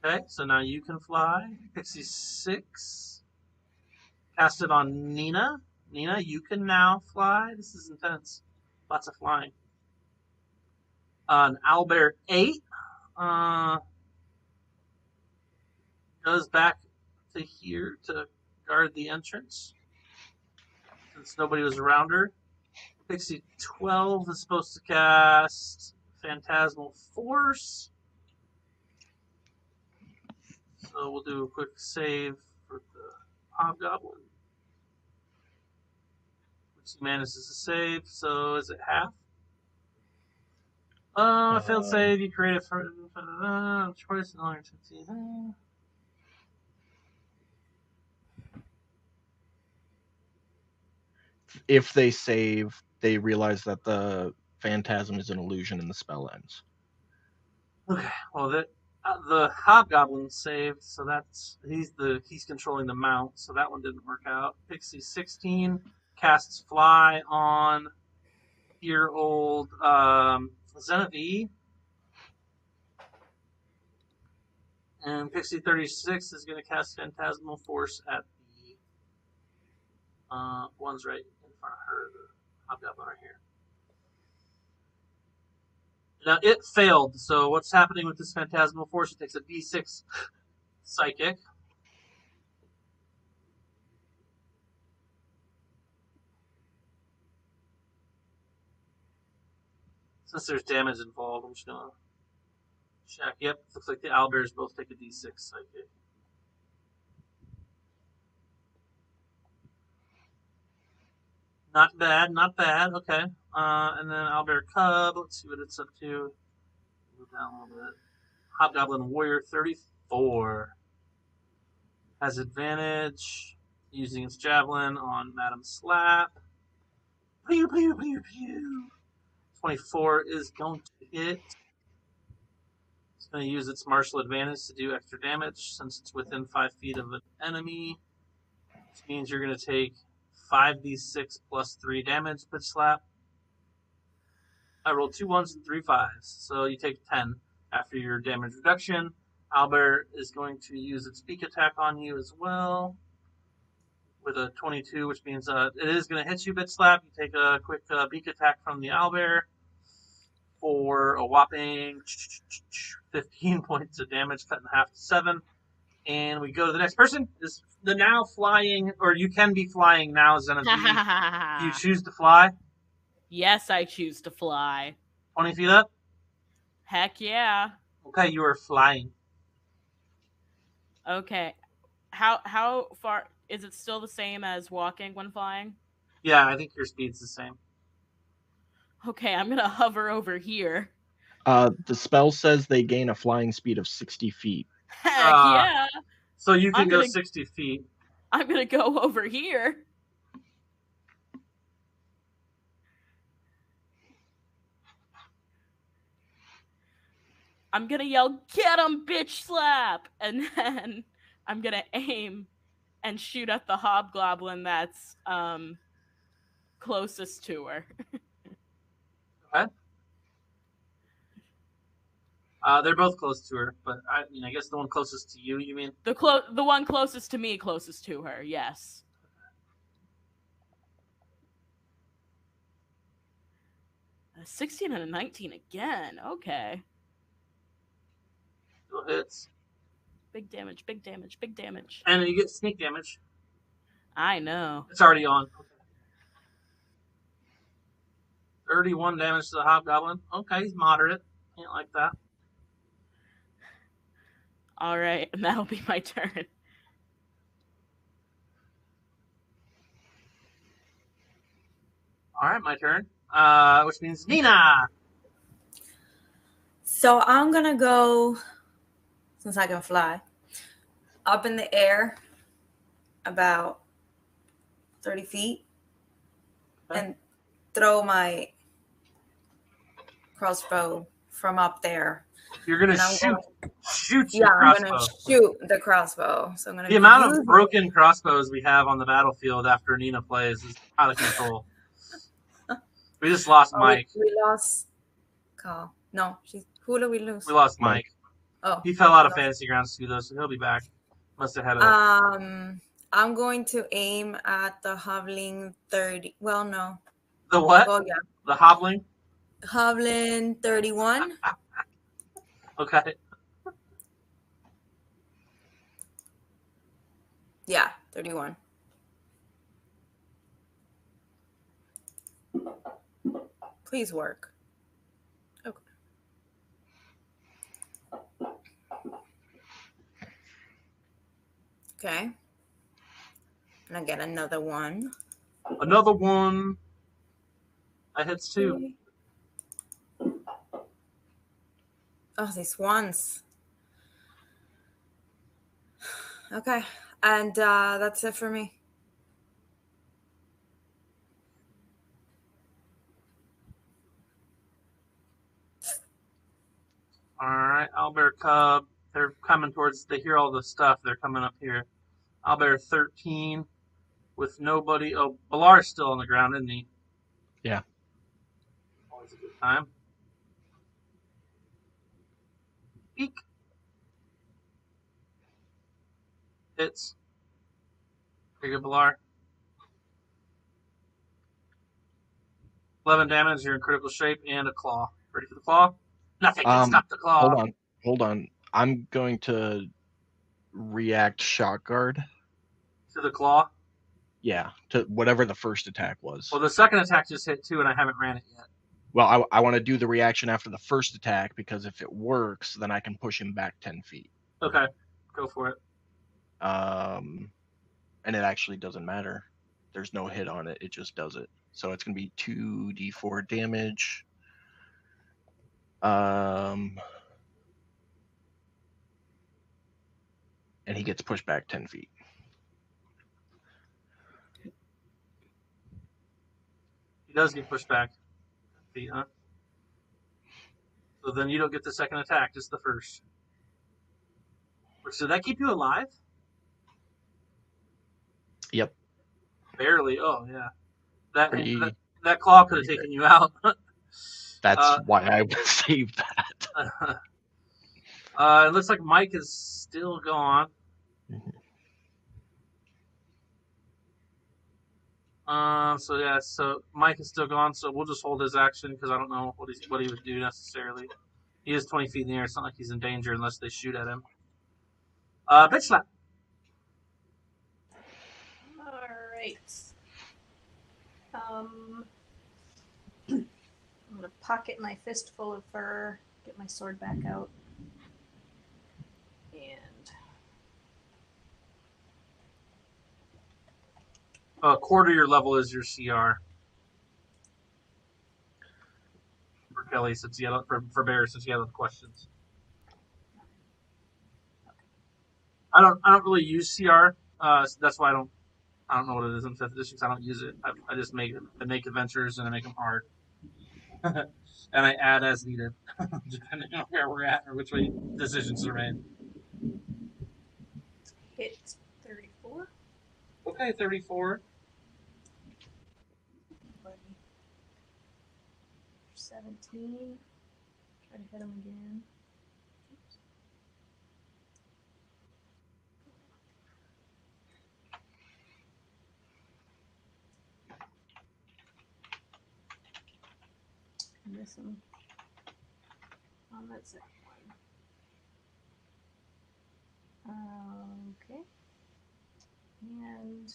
Okay, so now you can fly. Pixie 6 cast it on Nina. Nina, you can now fly. This is intense. Lots of flying. An Owlbear 8 goes back to here to guard the entrance since nobody was around her. Pixie 12 is supposed to cast Phantasmal Force. So we'll do a quick save for the Hobgoblin. Which he manages to save, so is it half? Failed save, you create a choice no longer 15. If they save, they realize that the phantasm is an illusion and the spell ends. Okay, well the Hobgoblin saved, so he's controlling the mount, so that one didn't work out. Pixie 16 casts fly on your old Xenovi. And Pixie 36 is going to cast Phantasmal Force at the one's right in front of her, the Hobgoblin right here. Now it failed, so what's happening with this Phantasmal Force? It takes a D6 Psychic. Since there's damage involved, I'm just going to check. Yep, looks like the Owlbears both take a D6 Psychic. Not bad, not bad. Okay. And then Owlbear Cub, let's see what it's up to. Go down a little bit. Hobgoblin Warrior 34 has advantage using its javelin on Madam Slap. Pew, pew, pew, pew. 24 is going to hit. It's going to use its martial advantage to do extra damage since it's within 5 feet of an enemy. Which means you're going to take 5d6 plus 3 damage, Bitch Slap. I rolled 2 1s and 3 5s, so you take 10 after your damage reduction. Owlbear is going to use its beak attack on you as well with a 22, which means it is going to hit you, Bitch Slap. You take a quick beak attack from the Owlbear for a whopping 15 points of damage, cut in half to 7. And we go to the next person. Is the now flying, or you can be flying now, Xenovive. Do you choose to fly? Yes, I choose to fly. 20 feet up? Heck yeah. Okay, you are flying. Okay. How far is it still the same as walking when flying? Yeah, I think your speed's the same. Okay, I'm gonna hover over here. The spell says they gain a flying speed of 60 feet. Heck yeah. So you can go 60 feet. I'm gonna go over here. I'm gonna yell, "Get him, Bitch Slap!" And then I'm gonna aim and shoot at the hobgoblin that's closest to her. Okay. They're both close to her, but I guess the one closest to you mean? The one closest to me, closest to her, yes. A 16 and a 19 again. Okay. Still hits. Big damage, big damage, big damage. And you get sneak damage. I know. It's already on. Okay. 31 damage to the hobgoblin. Okay, he's moderate. Can't like that. All right, and that'll be my turn. All right, my turn. Which means Nina. So I'm gonna go, since I can fly, up in the air about 30 feet and throw my crossbow from up there. You're gonna shoot your I'm crossbow. gonna shoot the crossbow. So I'm gonna. The amount of broken crossbows we have on the battlefield after Nina plays is out of control. We just lost Mike. We lost Carl. No, who did we lose? We lost Mike. Oh, he fell out of Fantasy Grounds too, though, so he'll be back. Must have had a. I'm going to aim at the hobbling 30. Well, no. The what? Oh yeah. The hobbling. Hobbling 31. Okay. Yeah, 31. Please work. Okay. Okay. And I get another one. Another one. That hits too. Oh, these ones. Okay. And that's it for me. All right, Owlbear Cub. They're coming towards. They hear all the stuff. They're coming up here. Owlbear 13 with nobody. Oh, Balar's still on the ground, isn't he? Yeah. Always a good time. Peek. Hits. Very good, Balar. 11 damage. You're in critical shape and a claw. Ready for the claw? Nothing can stop the claw. Hold on. I'm going to react shock guard. To the claw? Yeah, to whatever the first attack was. Well, the second attack just hit too, and I haven't ran it yet. Well, I want to do the reaction after the first attack, because if it works, then I can push him back 10 feet. Okay, go for it. And it actually doesn't matter. There's no hit on it. It just does it. So it's going to be 2d4 damage. And he gets pushed back 10 feet. He does get pushed back 10 feet, huh? So then you don't get the second attack, just the first. So did that keep you alive? Yep. Barely. Oh, yeah. Pretty- That claw could have pretty taken you out. That's why I saved that. It looks like Mike is still gone. So Mike is still gone. So we'll just hold his action because I don't know what he would do necessarily. He is 20 feet in the air. It's not like he's in danger unless they shoot at him. Bitch slap. All right. I'm gonna pocket my fistful of fur, get my sword back out, and Quarter your level is your CR. For Kelly, since he had for Bear, since he had other questions. I don't really use CR. So that's why I don't know what it is in 5th edition because I don't use it. I just make adventures and I make them hard, and I add as needed, depending on where we're at or which way decisions are made. hit 34. Okay, 34. 17. Try to hit him again. Oops. Miss him on that second one. Okay. And I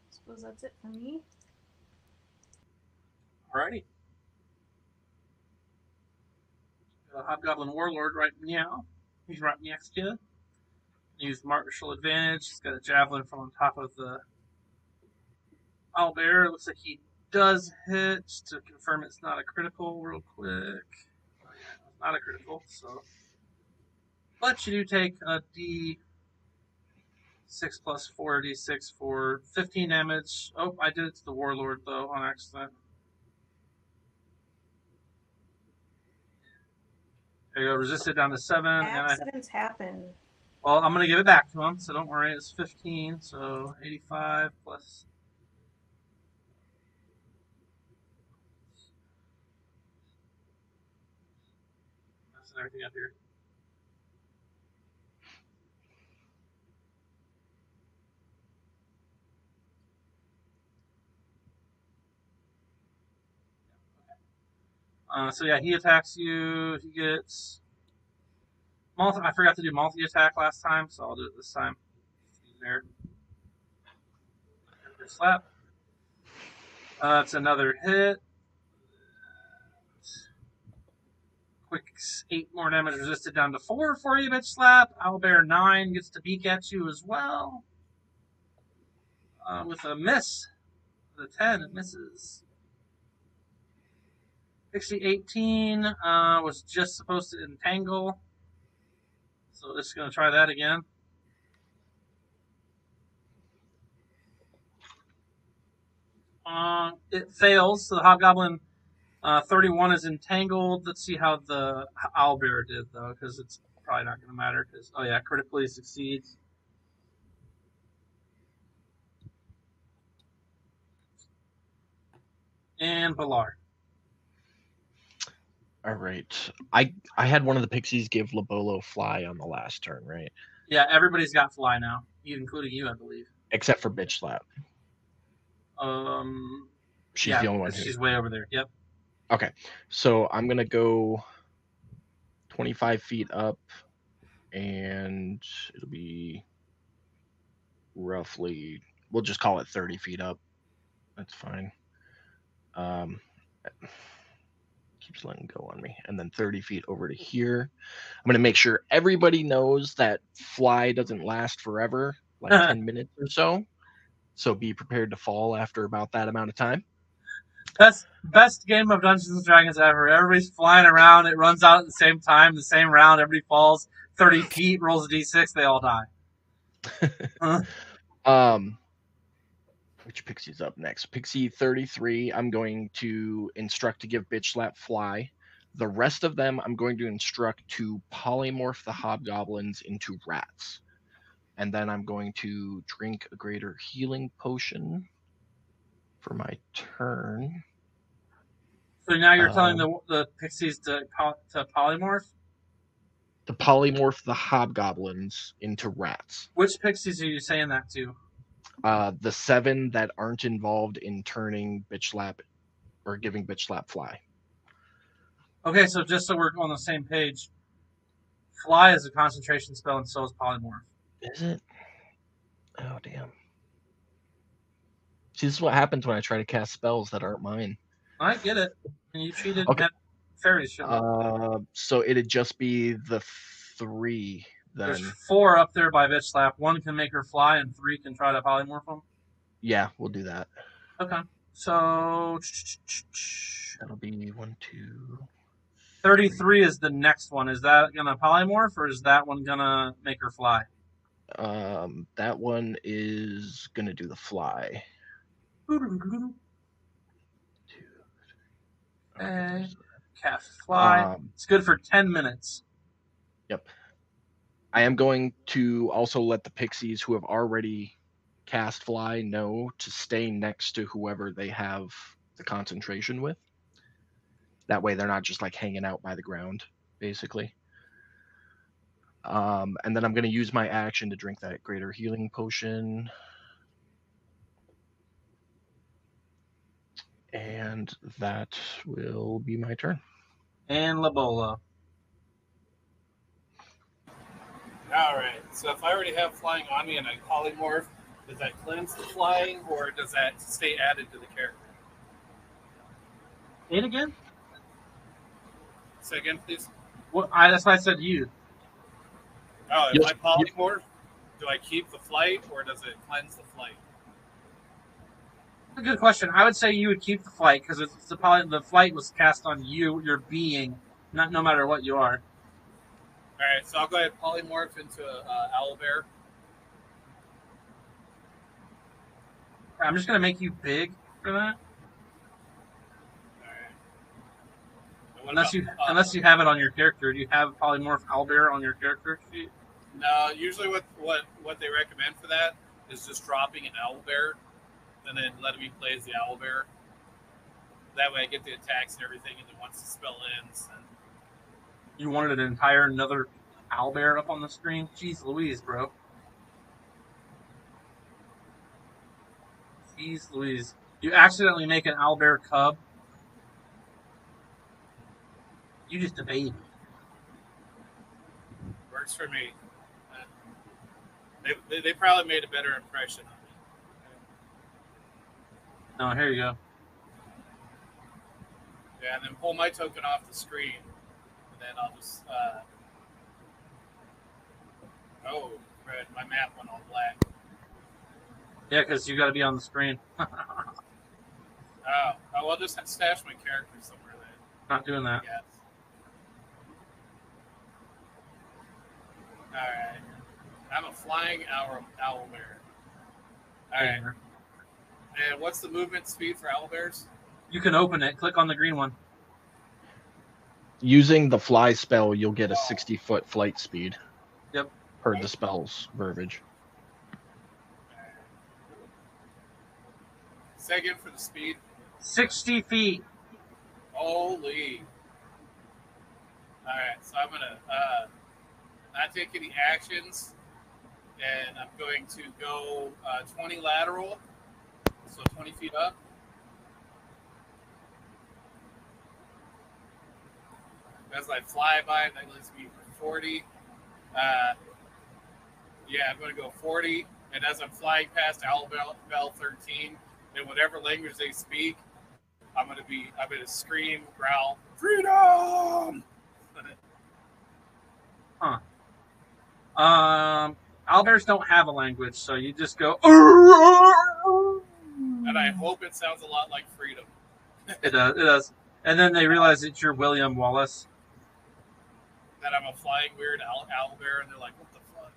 suppose that's it for me. Alrighty. Hobgoblin Warlord right meow. He's right next to you. Use martial advantage. He's got a javelin from on top of the owlbear. Looks like he does hit. Just to confirm it's not a critical real quick. Oh, yeah, it's not a critical, so. But you do take a D6 plus 4 D6 for 15 damage. Oh, I did it to the Warlord, though, on accident. There you go. Resisted down to 7. Accidents happen. Well, I'm going to give it back to him, so don't worry. It's 15, so 85 plus. That's everything up here. So yeah, he attacks you. He gets I forgot to do multi-attack last time, so I'll do it this time. There. Slap. That's another hit. Quick 8 more damage resisted down to 4 for you, bitch slap. Owlbear 9 gets to peek at you as well. With a miss. With a 10, it misses. Pixie 18 was just supposed to entangle. So it's going to try that again. It fails. So the Hobgoblin 31 is entangled. Let's see how the Owlbear did, though, because it's probably not going to matter. Oh, yeah, critically succeeds. And Balar. All right. I had one of the pixies give Lobolo fly on the last turn, right? Yeah, everybody's got fly now, including you, I believe. Except for bitch slap. She's the only one who. She's way over there. Yep. Okay, so I'm gonna go 25 feet up, and it'll be roughly. We'll just call it 30 feet up. That's fine. Keeps letting go on me, and then 30 feet over to here. I'm gonna make sure everybody knows that fly doesn't last forever, like 10 minutes or so. So be prepared to fall after about that amount of time. Best game of Dungeons and Dragons ever. Everybody's flying around. It runs out at the same time, the same round. Everybody falls 30 feet, rolls a d6. They all die. Which pixie's up next? Pixie 33, I'm going to instruct to give bitch slap fly. The rest of them, I'm going to instruct to polymorph the hobgoblins into rats. And then I'm going to drink a greater healing potion for my turn. So now you're telling the pixies to polymorph? To polymorph the hobgoblins into rats. Which pixies are you saying that to? The 7 that aren't involved in turning bitch slap or giving bitch slap fly. Okay, so just so we're on the same page, fly is a concentration spell and so is polymorph. Is it? Oh, damn. See, this is what happens when I try to cast spells that aren't mine. I get it. And you cheated Okay. fairies. So it'd just be the 3 then. There's 4 up there by bitch slap. 1 can make her fly and 3 can try to polymorph them. Yeah, we'll do that. Okay. So that'll be 1, 2. 33 is the next one. Is that gonna polymorph or is that one gonna make her fly? That one is gonna do the fly. Okay. Cast fly. It's good for 10 minutes. Yep. I am going to also let the pixies who have already cast fly know to stay next to whoever they have the concentration with. That way they're not just like hanging out by the ground, basically. And then I'm going to use my action to drink that greater healing potion. And that will be my turn. And Labola. All right. So if I already have flying on me and I polymorph, does that cleanse the flying or does that stay added to the character? Say it again? Say again, please. That's why I said you. Oh, if I polymorph, do I keep the flight or does it cleanse the flight? That's a good question. I would say you would keep the flight because the flight was cast on you, your being, not no matter what you are. All right, so I'll go ahead and polymorph into Owlbear. I'm just gonna make you big for that. All right. Unless you have it on your character. Do you have polymorph Owlbear on your character sheet? No, usually what they recommend for that is just dropping an Owlbear and then letting me play as the Owlbear. That way I get the attacks and everything, and then once the spell ends, then... You wanted an entire another Owlbear up on the screen? Jeez Louise, bro. Jeez Louise. You accidentally make an Owlbear cub. You just a baby. Works for me. They probably made a better impression on me. No, here you go. Yeah, and then pull my token off the screen. And then I'll just... Oh, red. My map went all black. Yeah, because you got to be on the screen. Oh, I'll just stash my character somewhere then. Not doing that. Yes. Alright. I'm a flying owlbear. Alright. And what's the movement speed for owlbears? You can open it. Click on the green one. Using the fly spell, you'll get a 60-foot flight speed. Yep. Per the spell's verbiage. Say again for the speed. 60 feet. Holy. Alright, so I'm going to not take any actions. And I'm going to go 20 lateral. So 20 feet up. As I fly by, that leaves me for 40. Yeah, I'm going to go 40. And as I'm flying past Owlbear 13, in whatever language they speak, I'm going to scream, growl, freedom! Huh. Owlbears don't have a language, so you just go. And I hope it sounds a lot like freedom. It does. It does. And then they realize that you're William Wallace. That I'm a flying weird owlbear, and they're like, "What the fuck?"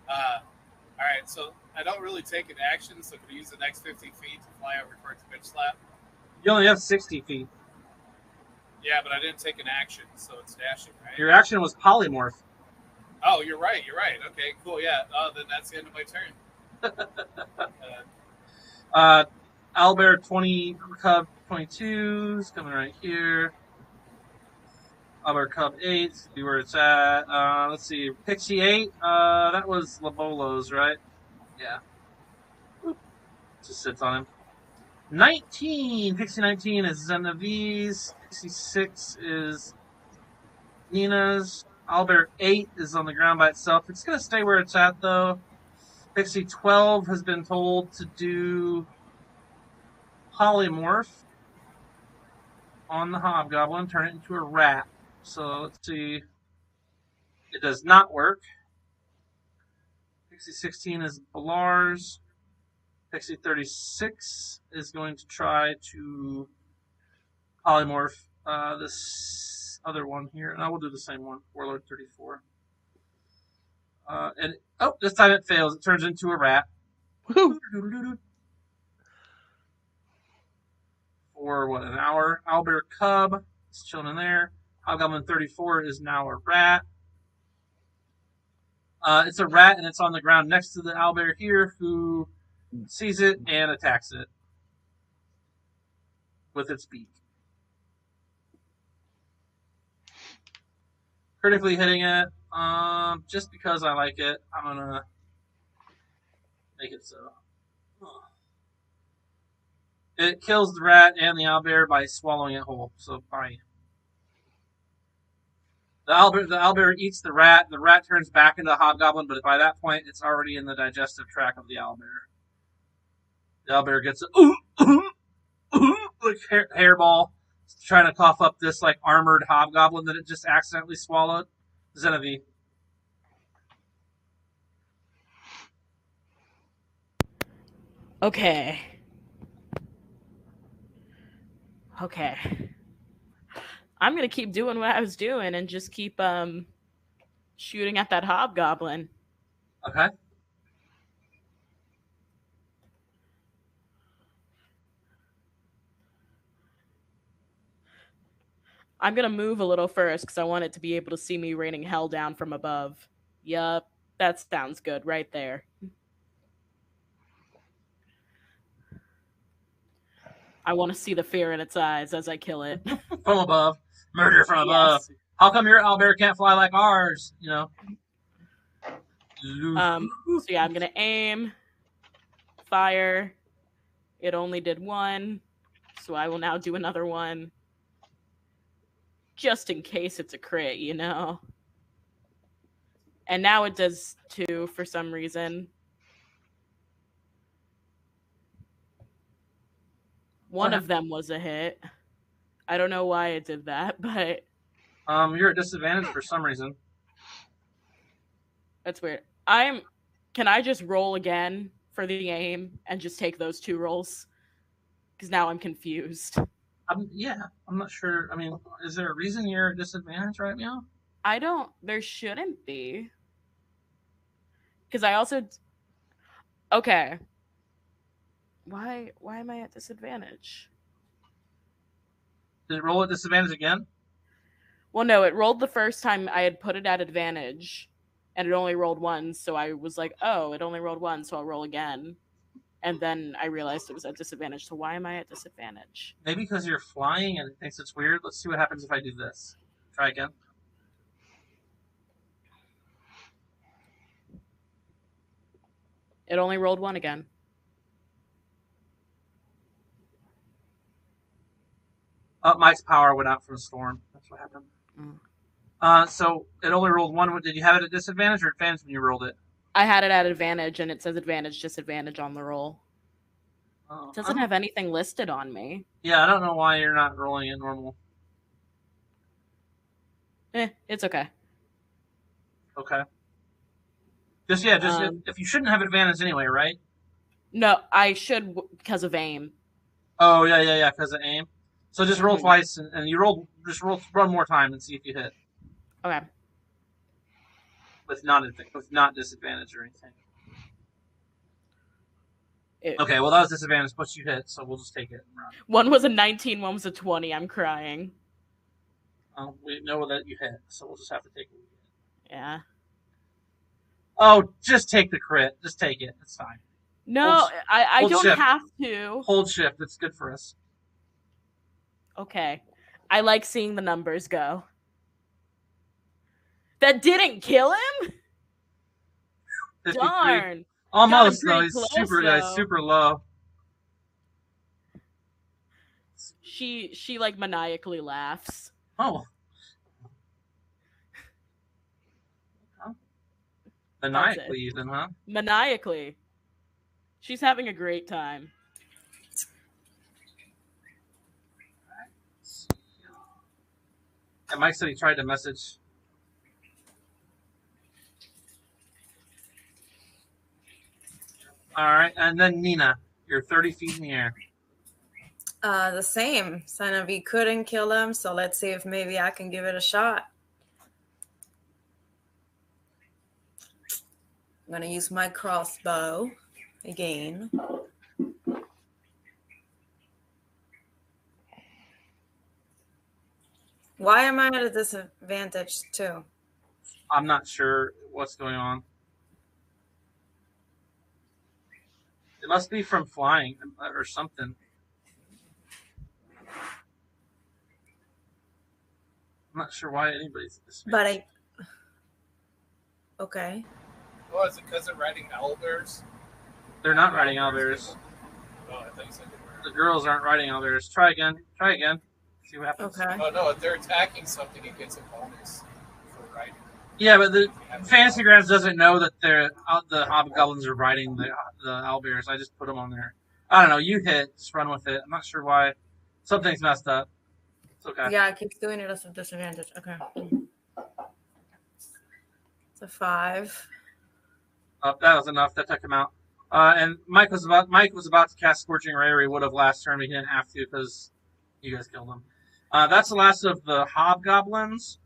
All right, so I don't really take an action, so can I use the next 50 feet to fly over towards bitch slap? You only have 60 feet. Yeah, but I didn't take an action, so it's dashing, right? Your action was polymorph. Oh, you're right. You're right. Okay, cool. Yeah. Then that's the end of my turn. Owlbear 20, Cub 22 is coming right here. Owlbear Cub 8, see where it's at. Let's see, Pixie 8, that was Labolo's, right? Yeah. Oop. Just sits on him. 19, Pixie 19 is Zenavi's. Pixie 6 is Nina's. Owlbear 8 is on the ground by itself. It's going to stay where it's at, though. Pixie 12 has been told to do polymorph on the hobgoblin, turn it into a rat. So let's see. It does not work. Pixie 16 is Balar's. Pixie 36 is going to try to polymorph this other one here. And I will do the same one, Warlord 34. And this time it fails. It turns into a rat. For what, an hour? Owlbear Cub is chilling in there. Hobgoblin 34 is now a rat. It's a rat, and it's on the ground next to the owlbear here, who sees it and attacks it with its beak. Critically hitting it. Just because I like it, I'm gonna make it so. It kills the rat and the owlbear by swallowing it whole. So bye. The owlbear eats the rat. The rat turns back into a hobgoblin, but by that point, it's already in the digestive tract of the owlbear. The owlbear gets like hairball, trying to cough up this like armored hobgoblin that it just accidentally swallowed. Zenevieve. Okay. I'm gonna keep doing what I was doing and just keep shooting at that hobgoblin. Okay. I'm gonna move a little first because I want it to be able to see me raining hell down from above. Yup, that sounds good right there. I want to see the fear in its eyes as I kill it. From above. Murder from above. Yes. How come your owlbear can't fly like ours? You know? So yeah, I'm gonna aim, fire. It only did one, so I will now do another one. Just in case it's a crit, you know? And now it does 2 for some reason. One of them was a hit. I don't know why it did that, but you're at disadvantage for some reason. That's weird. Can I just roll again for the aim and just take those 2 rolls? Because now I'm confused. Yeah, I'm not sure. I mean, is there a reason you're at disadvantage right now? There shouldn't be. Because I also... Okay. Why am I at disadvantage? Did it roll at disadvantage again? Well, no, it rolled the first time I had put it at advantage, and it only rolled once, so I was like, oh, it only rolled once, so I'll roll again. And then I realized it was at disadvantage, so why am I at disadvantage? Maybe because you're flying and it thinks it's weird. Let's see what happens if I do this. Try again. It only rolled 1 again. Mike's power went out from the storm. That's what happened. So it only rolled 1. Did you have it at disadvantage or advantage when you rolled it? I had it at advantage, and it says advantage, disadvantage on the roll. It doesn't have anything listed on me. Yeah, I don't know why you're not rolling it normal. It's okay. Okay. Just if you shouldn't have advantage anyway, right? No, I should because of aim. Oh, yeah, because of aim. So just roll twice, and you roll. Just roll one more time and see if you hit. Okay. With not disadvantage or anything. Okay, well that was disadvantage, but you hit, so we'll just take it and run. One was a 19, one was a 20. I'm crying. We know that you hit, so we'll just have to take it. Yeah. Oh, just take the crit. Just take it. It's fine. No, I don't shift. have to. Hold shift. It's good for us. Okay. I like seeing the numbers go. That didn't kill him? 53. Darn. Almost, though. He's close, super low. She like maniacally laughs. Oh. Maniacally, even, huh? Maniacally. She's having a great time. And Mike said he tried to message. All right, and then Nina, you're 30 feet in the air. The same. Cenavi couldn't kill him, so let's see if maybe I can give it a shot. I'm going to use my crossbow again. Why am I at a disadvantage too? I'm not sure what's going on. It must be from flying or something. I'm not sure why anybody's this. But okay. Oh, is it because they're riding owlbears? They're not riding owlbears. Oh, I thought you said they were. The girls aren't riding owlbears. Try again. See what happens. Okay. Oh no, if they're attacking something, it gets a bonus for riding. Yeah, but the Fantasy Grounds doesn't know that the hobgoblins are riding the owlbears. I just put them on there. I don't know. You hit. Just run with it. I'm not sure why. Something's messed up. It's okay. Yeah, it keeps doing it as a disadvantage. Okay. It's a 5. Oh, that was enough. That took him out. And Mike was about to cast Scorching Ray, or he would have last turn, but he didn't have to because you guys killed him. That's the last of the hobgoblins.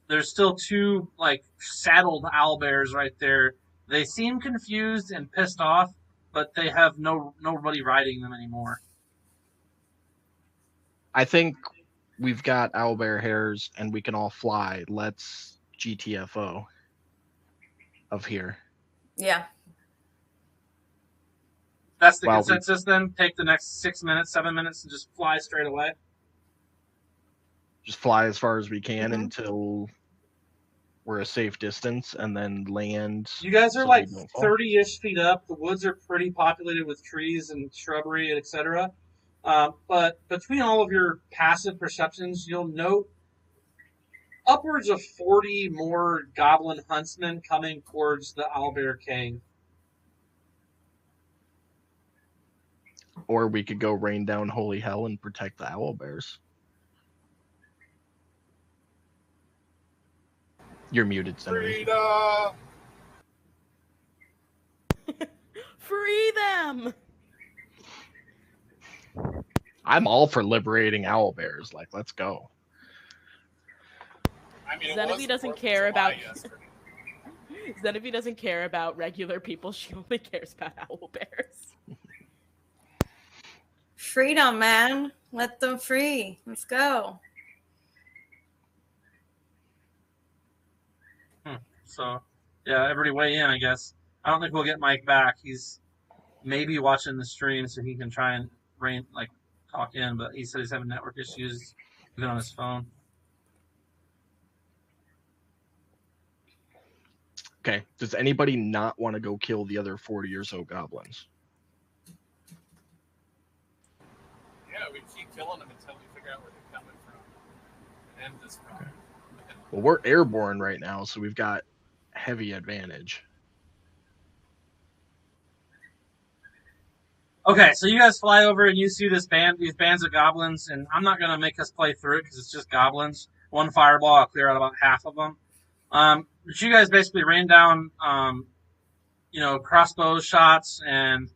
There's still 2 like saddled owlbears right there. They seem confused and pissed off, but they have nobody riding them anymore. I think we've got owlbear hairs and we can all fly. Let's GTFO of here. Yeah. That's the consensus then? Take the next 6 minutes, 7 minutes, and just fly straight away? Just fly as far as we can until we're a safe distance and then land. You guys are like 30-ish feet up. The woods are pretty populated with trees and shrubbery, etc. But between all of your passive perceptions, you'll note upwards of 40 more goblin huntsmen coming towards the Owlbear Cave. Or we could go rain down holy hell and protect the owlbears. You're muted, Senator. Freedom! Free them! I'm all for liberating owlbears. Like, let's go. I mean, Zenobie doesn't care about Zenobie doesn't care about regular people. She only cares about owlbears. Freedom, man. Let them free. Let's go. So, yeah, everybody weigh in, I guess. I don't think we'll get Mike back. He's maybe watching the stream so he can try and talk in, but he said he's having network issues even on his phone. Okay. Does anybody not want to go kill the other 40 or so goblins? Yeah, we keep killing them until we figure out where they're coming from and end this problem. Okay. Well, we're airborne right now, so we've got heavy advantage. Okay, so you guys fly over and you see these bands of goblins, and I'm not going to make us play through it because it's just goblins. One fireball, I'll clear out about half of them. But you guys basically rain down, crossbow shots and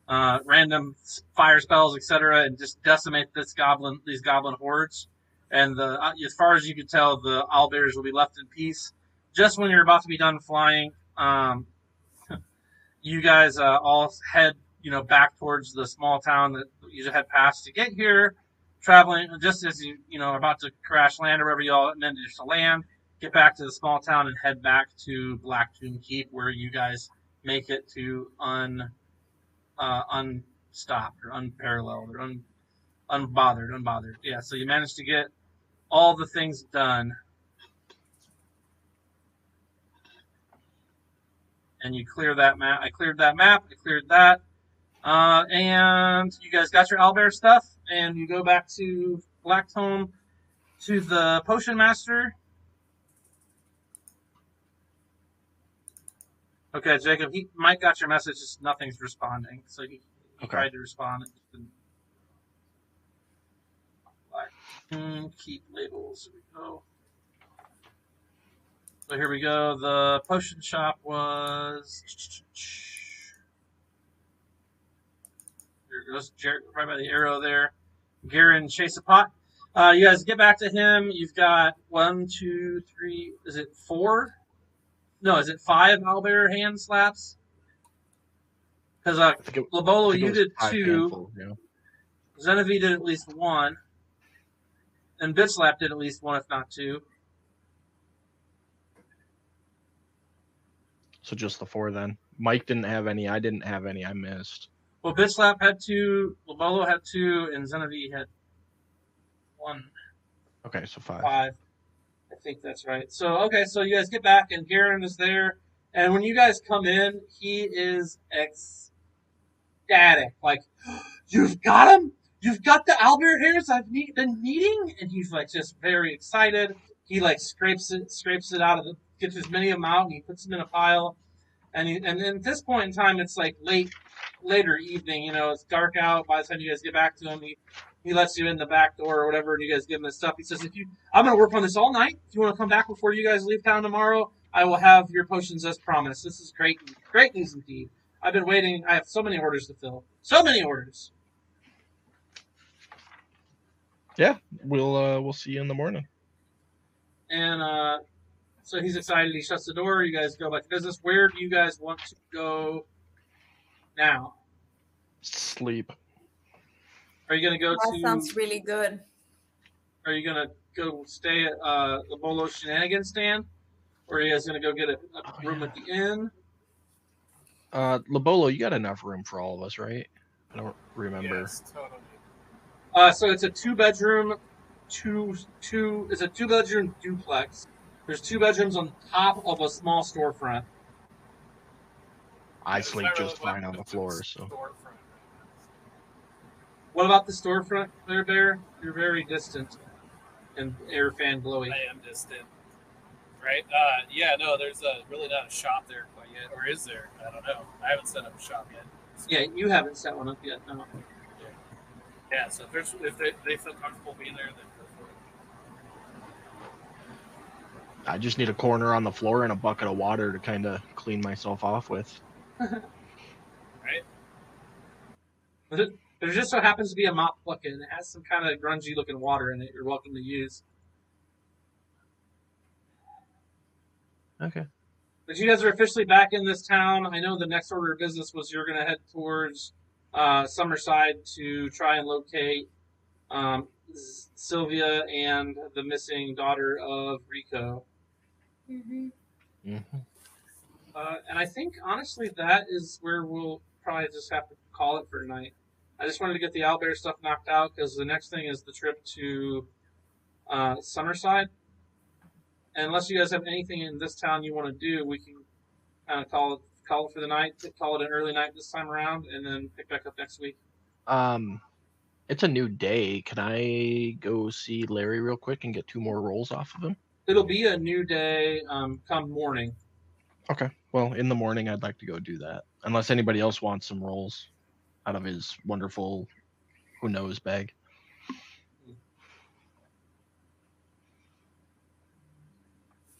random fire spells, etc., and just decimate these goblin hordes. And as far as you can tell, the owlbears will be left in peace. Just when you're about to be done flying, you guys all head, back towards the small town that you had passed to get here. Traveling just as are about to crash land or wherever you all intended to land. Get back to the small town and head back to Black Tomb Keep, where you guys make it to unstopped or unparalleled or unbothered. Yeah, so you managed to get all the things done, and you clear that map. I cleared that map. I cleared that, and you guys got your owlbear stuff, and you go back to Blacktome to the potion master. Okay, Jacob. Mike got your message. Just nothing's responding. So he tried to respond. It just didn't. Keep labels. Here we go. So here we go. The potion shop was. There goes Jared, right by the arrow there. Garen Chasapot. You guys get back to him. You've got 1, 2, 3. Is it 4? No, is it 5 owlbear hand slaps? Because Lobolo, you did 2. Yeah. Xenovi did at least 1. And Bitslap did at least 1, if not 2. So just the 4 then. Mike didn't have any. I didn't have any. I missed. Well, Bitslap had 2. Lobolo had 2, and Xenovi had 1. Okay, so 5. 5. I think that's right. So, okay, so you guys get back, and Garen is there. And when you guys come in, he is ecstatic. Like, you've got him? You've got the owlbear hairs I've been needing? And he's, like, just very excited. He, like, scrapes it out of gets as many of them out, and he puts them in a pile. And then at this point in time, it's, like, later evening. It's dark out. By the time you guys get back to him, he lets you in the back door or whatever, and you guys give him this stuff. He says, I'm going to work on this all night. If you want to come back before you guys leave town tomorrow, I will have your potions as promised. This is great news indeed. I've been waiting. I have so many orders to fill. So many orders. Yeah, we'll see you in the morning. And so he's excited. He shuts the door. You guys go back to business. Where do you guys want to go now? Sleep. Are you going to go That sounds really good. Are you going to go stay at the Bolo Shenanigans stand? Or are you guys going to go get a room at the inn? Lobolo, you got enough room for all of us, right? I don't remember. Yes, totally. So it's a 2-bedroom, it's a 2-bedroom duplex. There's 2 bedrooms on top of a small storefront. I sleep just fine on the floor, so. What about the storefront there, Bear? You're very distant and air fan glowy. I am distant. Right? Yeah, no, there's really not a shop there quite yet. Or is there? I don't know. I haven't set up a shop yet. So. Yeah, you haven't set one up yet, no. Yeah, so if they feel comfortable being there, then go for it. I just need a corner on the floor and a bucket of water to kind of clean myself off with. Right? There just so happens to be a mop bucket, and it has some kind of grungy looking water in it you're welcome to use. Okay. But you guys are officially back in this town. I know the next order of business was you're going to head towards Summerside to try and locate Sylvia and the missing daughter of Rico. Mm-hmm. Mm-hmm. And I think, honestly, that is where we'll probably just have to call it for tonight. I just wanted to get the owlbear stuff knocked out because the next thing is the trip to Summerside. And unless you guys have anything in this town you want to do, we can kind of call it for the night, call it an early night this time around, and then pick back up next week. It's a new day. Can I go see Larry real quick and get 2 more rolls off of him? It'll be a new day come morning. Okay. Well, in the morning, I'd like to go do that. Unless anybody else wants some rolls out of his wonderful who knows bag.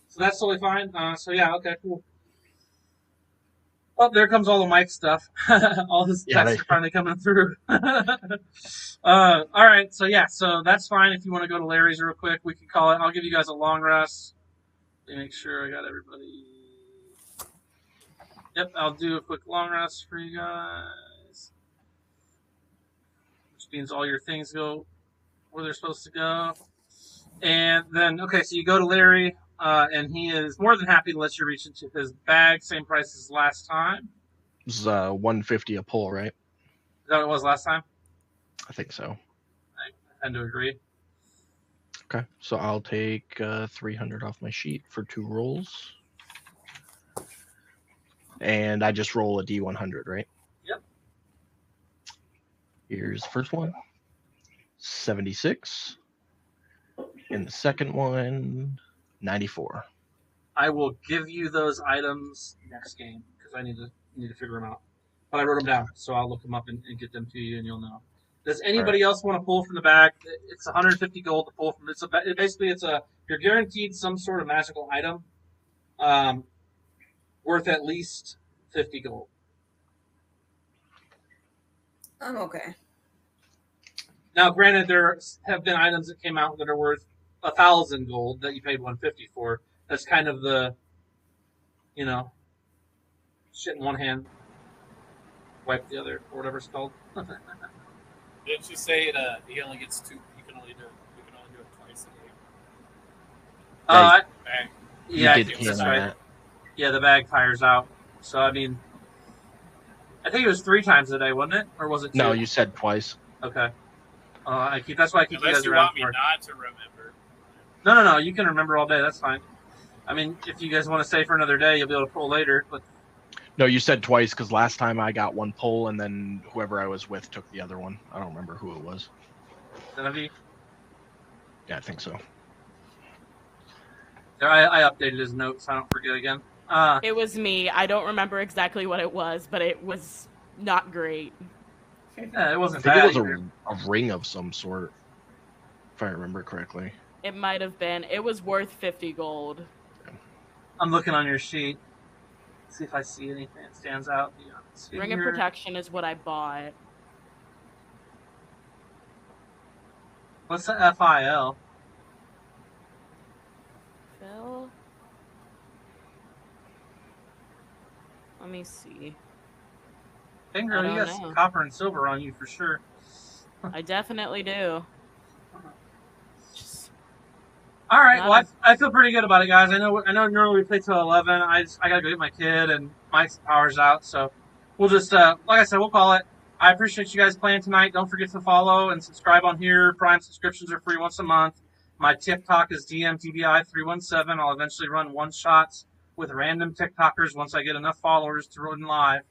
So that's totally fine. So yeah, okay, cool. Oh, there comes all the Mike stuff. All his Yeah, texts are finally coming through. All right, so that's fine. If you want to go to Larry's real quick, we can call it. I'll give you guys a long rest. Let me make sure I got everybody. Yep, I'll do a quick long rest for you guys. Which means all your things go where they're supposed to go. And then, okay, so you go to Larry, and he is more than happy to let you reach into his bag, same price as last time. This is $150 a pull, right? Is that what it was last time? I think so. I tend to agree. Okay, so I'll take 300 off my sheet for 2 rolls. And I just roll a D100, right? Yep. Here's the first one. 76. And the second one, 94. I will give you those items next game because I need to figure them out. But I wrote them down, so I'll look them up and get them to you, and you'll know. Does anybody else want to pull from the bag? It's 150 gold to pull from. You're guaranteed some sort of magical item, worth at least 50 gold. I'm okay. Now, granted, there have been items that came out that are worth 1,000 gold that you paid 150 for. That's kind of the, shit in one hand, wipe the other, or whatever it's called. Didn't you say that he only gets 2? We can only do it twice a game. Bang. Yeah, I did think hit that's on right. that. Yeah, the bag tires out. So, I mean, I think it was 3 times a day, wasn't it? Or was it 2? No, you said twice. Okay. That's why I keep you Unless guys you around want me for. not to remember. No. You can remember all day. That's fine. I mean, if you guys want to stay for another day, you'll be able to pull later. But No, you said twice because last time I got 1 pull and then whoever I was with took the other one. I don't remember who it was. Genevieve, Yeah, I think so. I updated his notes. So I don't forget again. It was me. I don't remember exactly what it was, but it was not great. Yeah, it I wasn't think bad. it was either. a ring of some sort, if I remember correctly. It might have been. It was worth 50 gold. I'm looking on your sheet. See if I see anything that stands out. Ring of Protection is what I bought. What's the FIL? Phil? Let me see. Finger, I you don't got some know. copper and silver on you for sure. I definitely do. All right, Not well, I feel pretty good about it, guys. I know normally we play till 11. I gotta go get my kid, and Mike's power's out, so we'll just like I said, we'll call it. I appreciate you guys playing tonight. Don't forget to follow and subscribe on here. Prime subscriptions are free once a month. My TikTok is DMTBI317. I'll eventually run one shots with random TikTokers once I get enough followers to run live.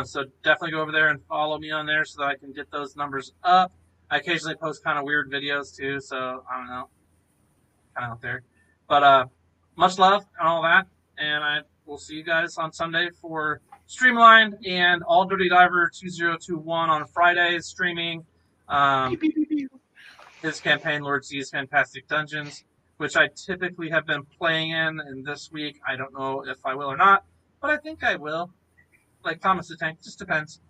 So definitely go over there and follow me on there so that I can get those numbers up. I occasionally post kind of weird videos too, so I don't know. Kind of out there. But much love and all that. And I will see you guys on Sunday for Streamlined and All Dirty Diver 2021 on Fridays streaming. His campaign, Lord Z's Fantastic Dungeons, which I typically have been playing in. And this week, I don't know if I will or not, but I think I will. Like Thomas the Tank, just depends.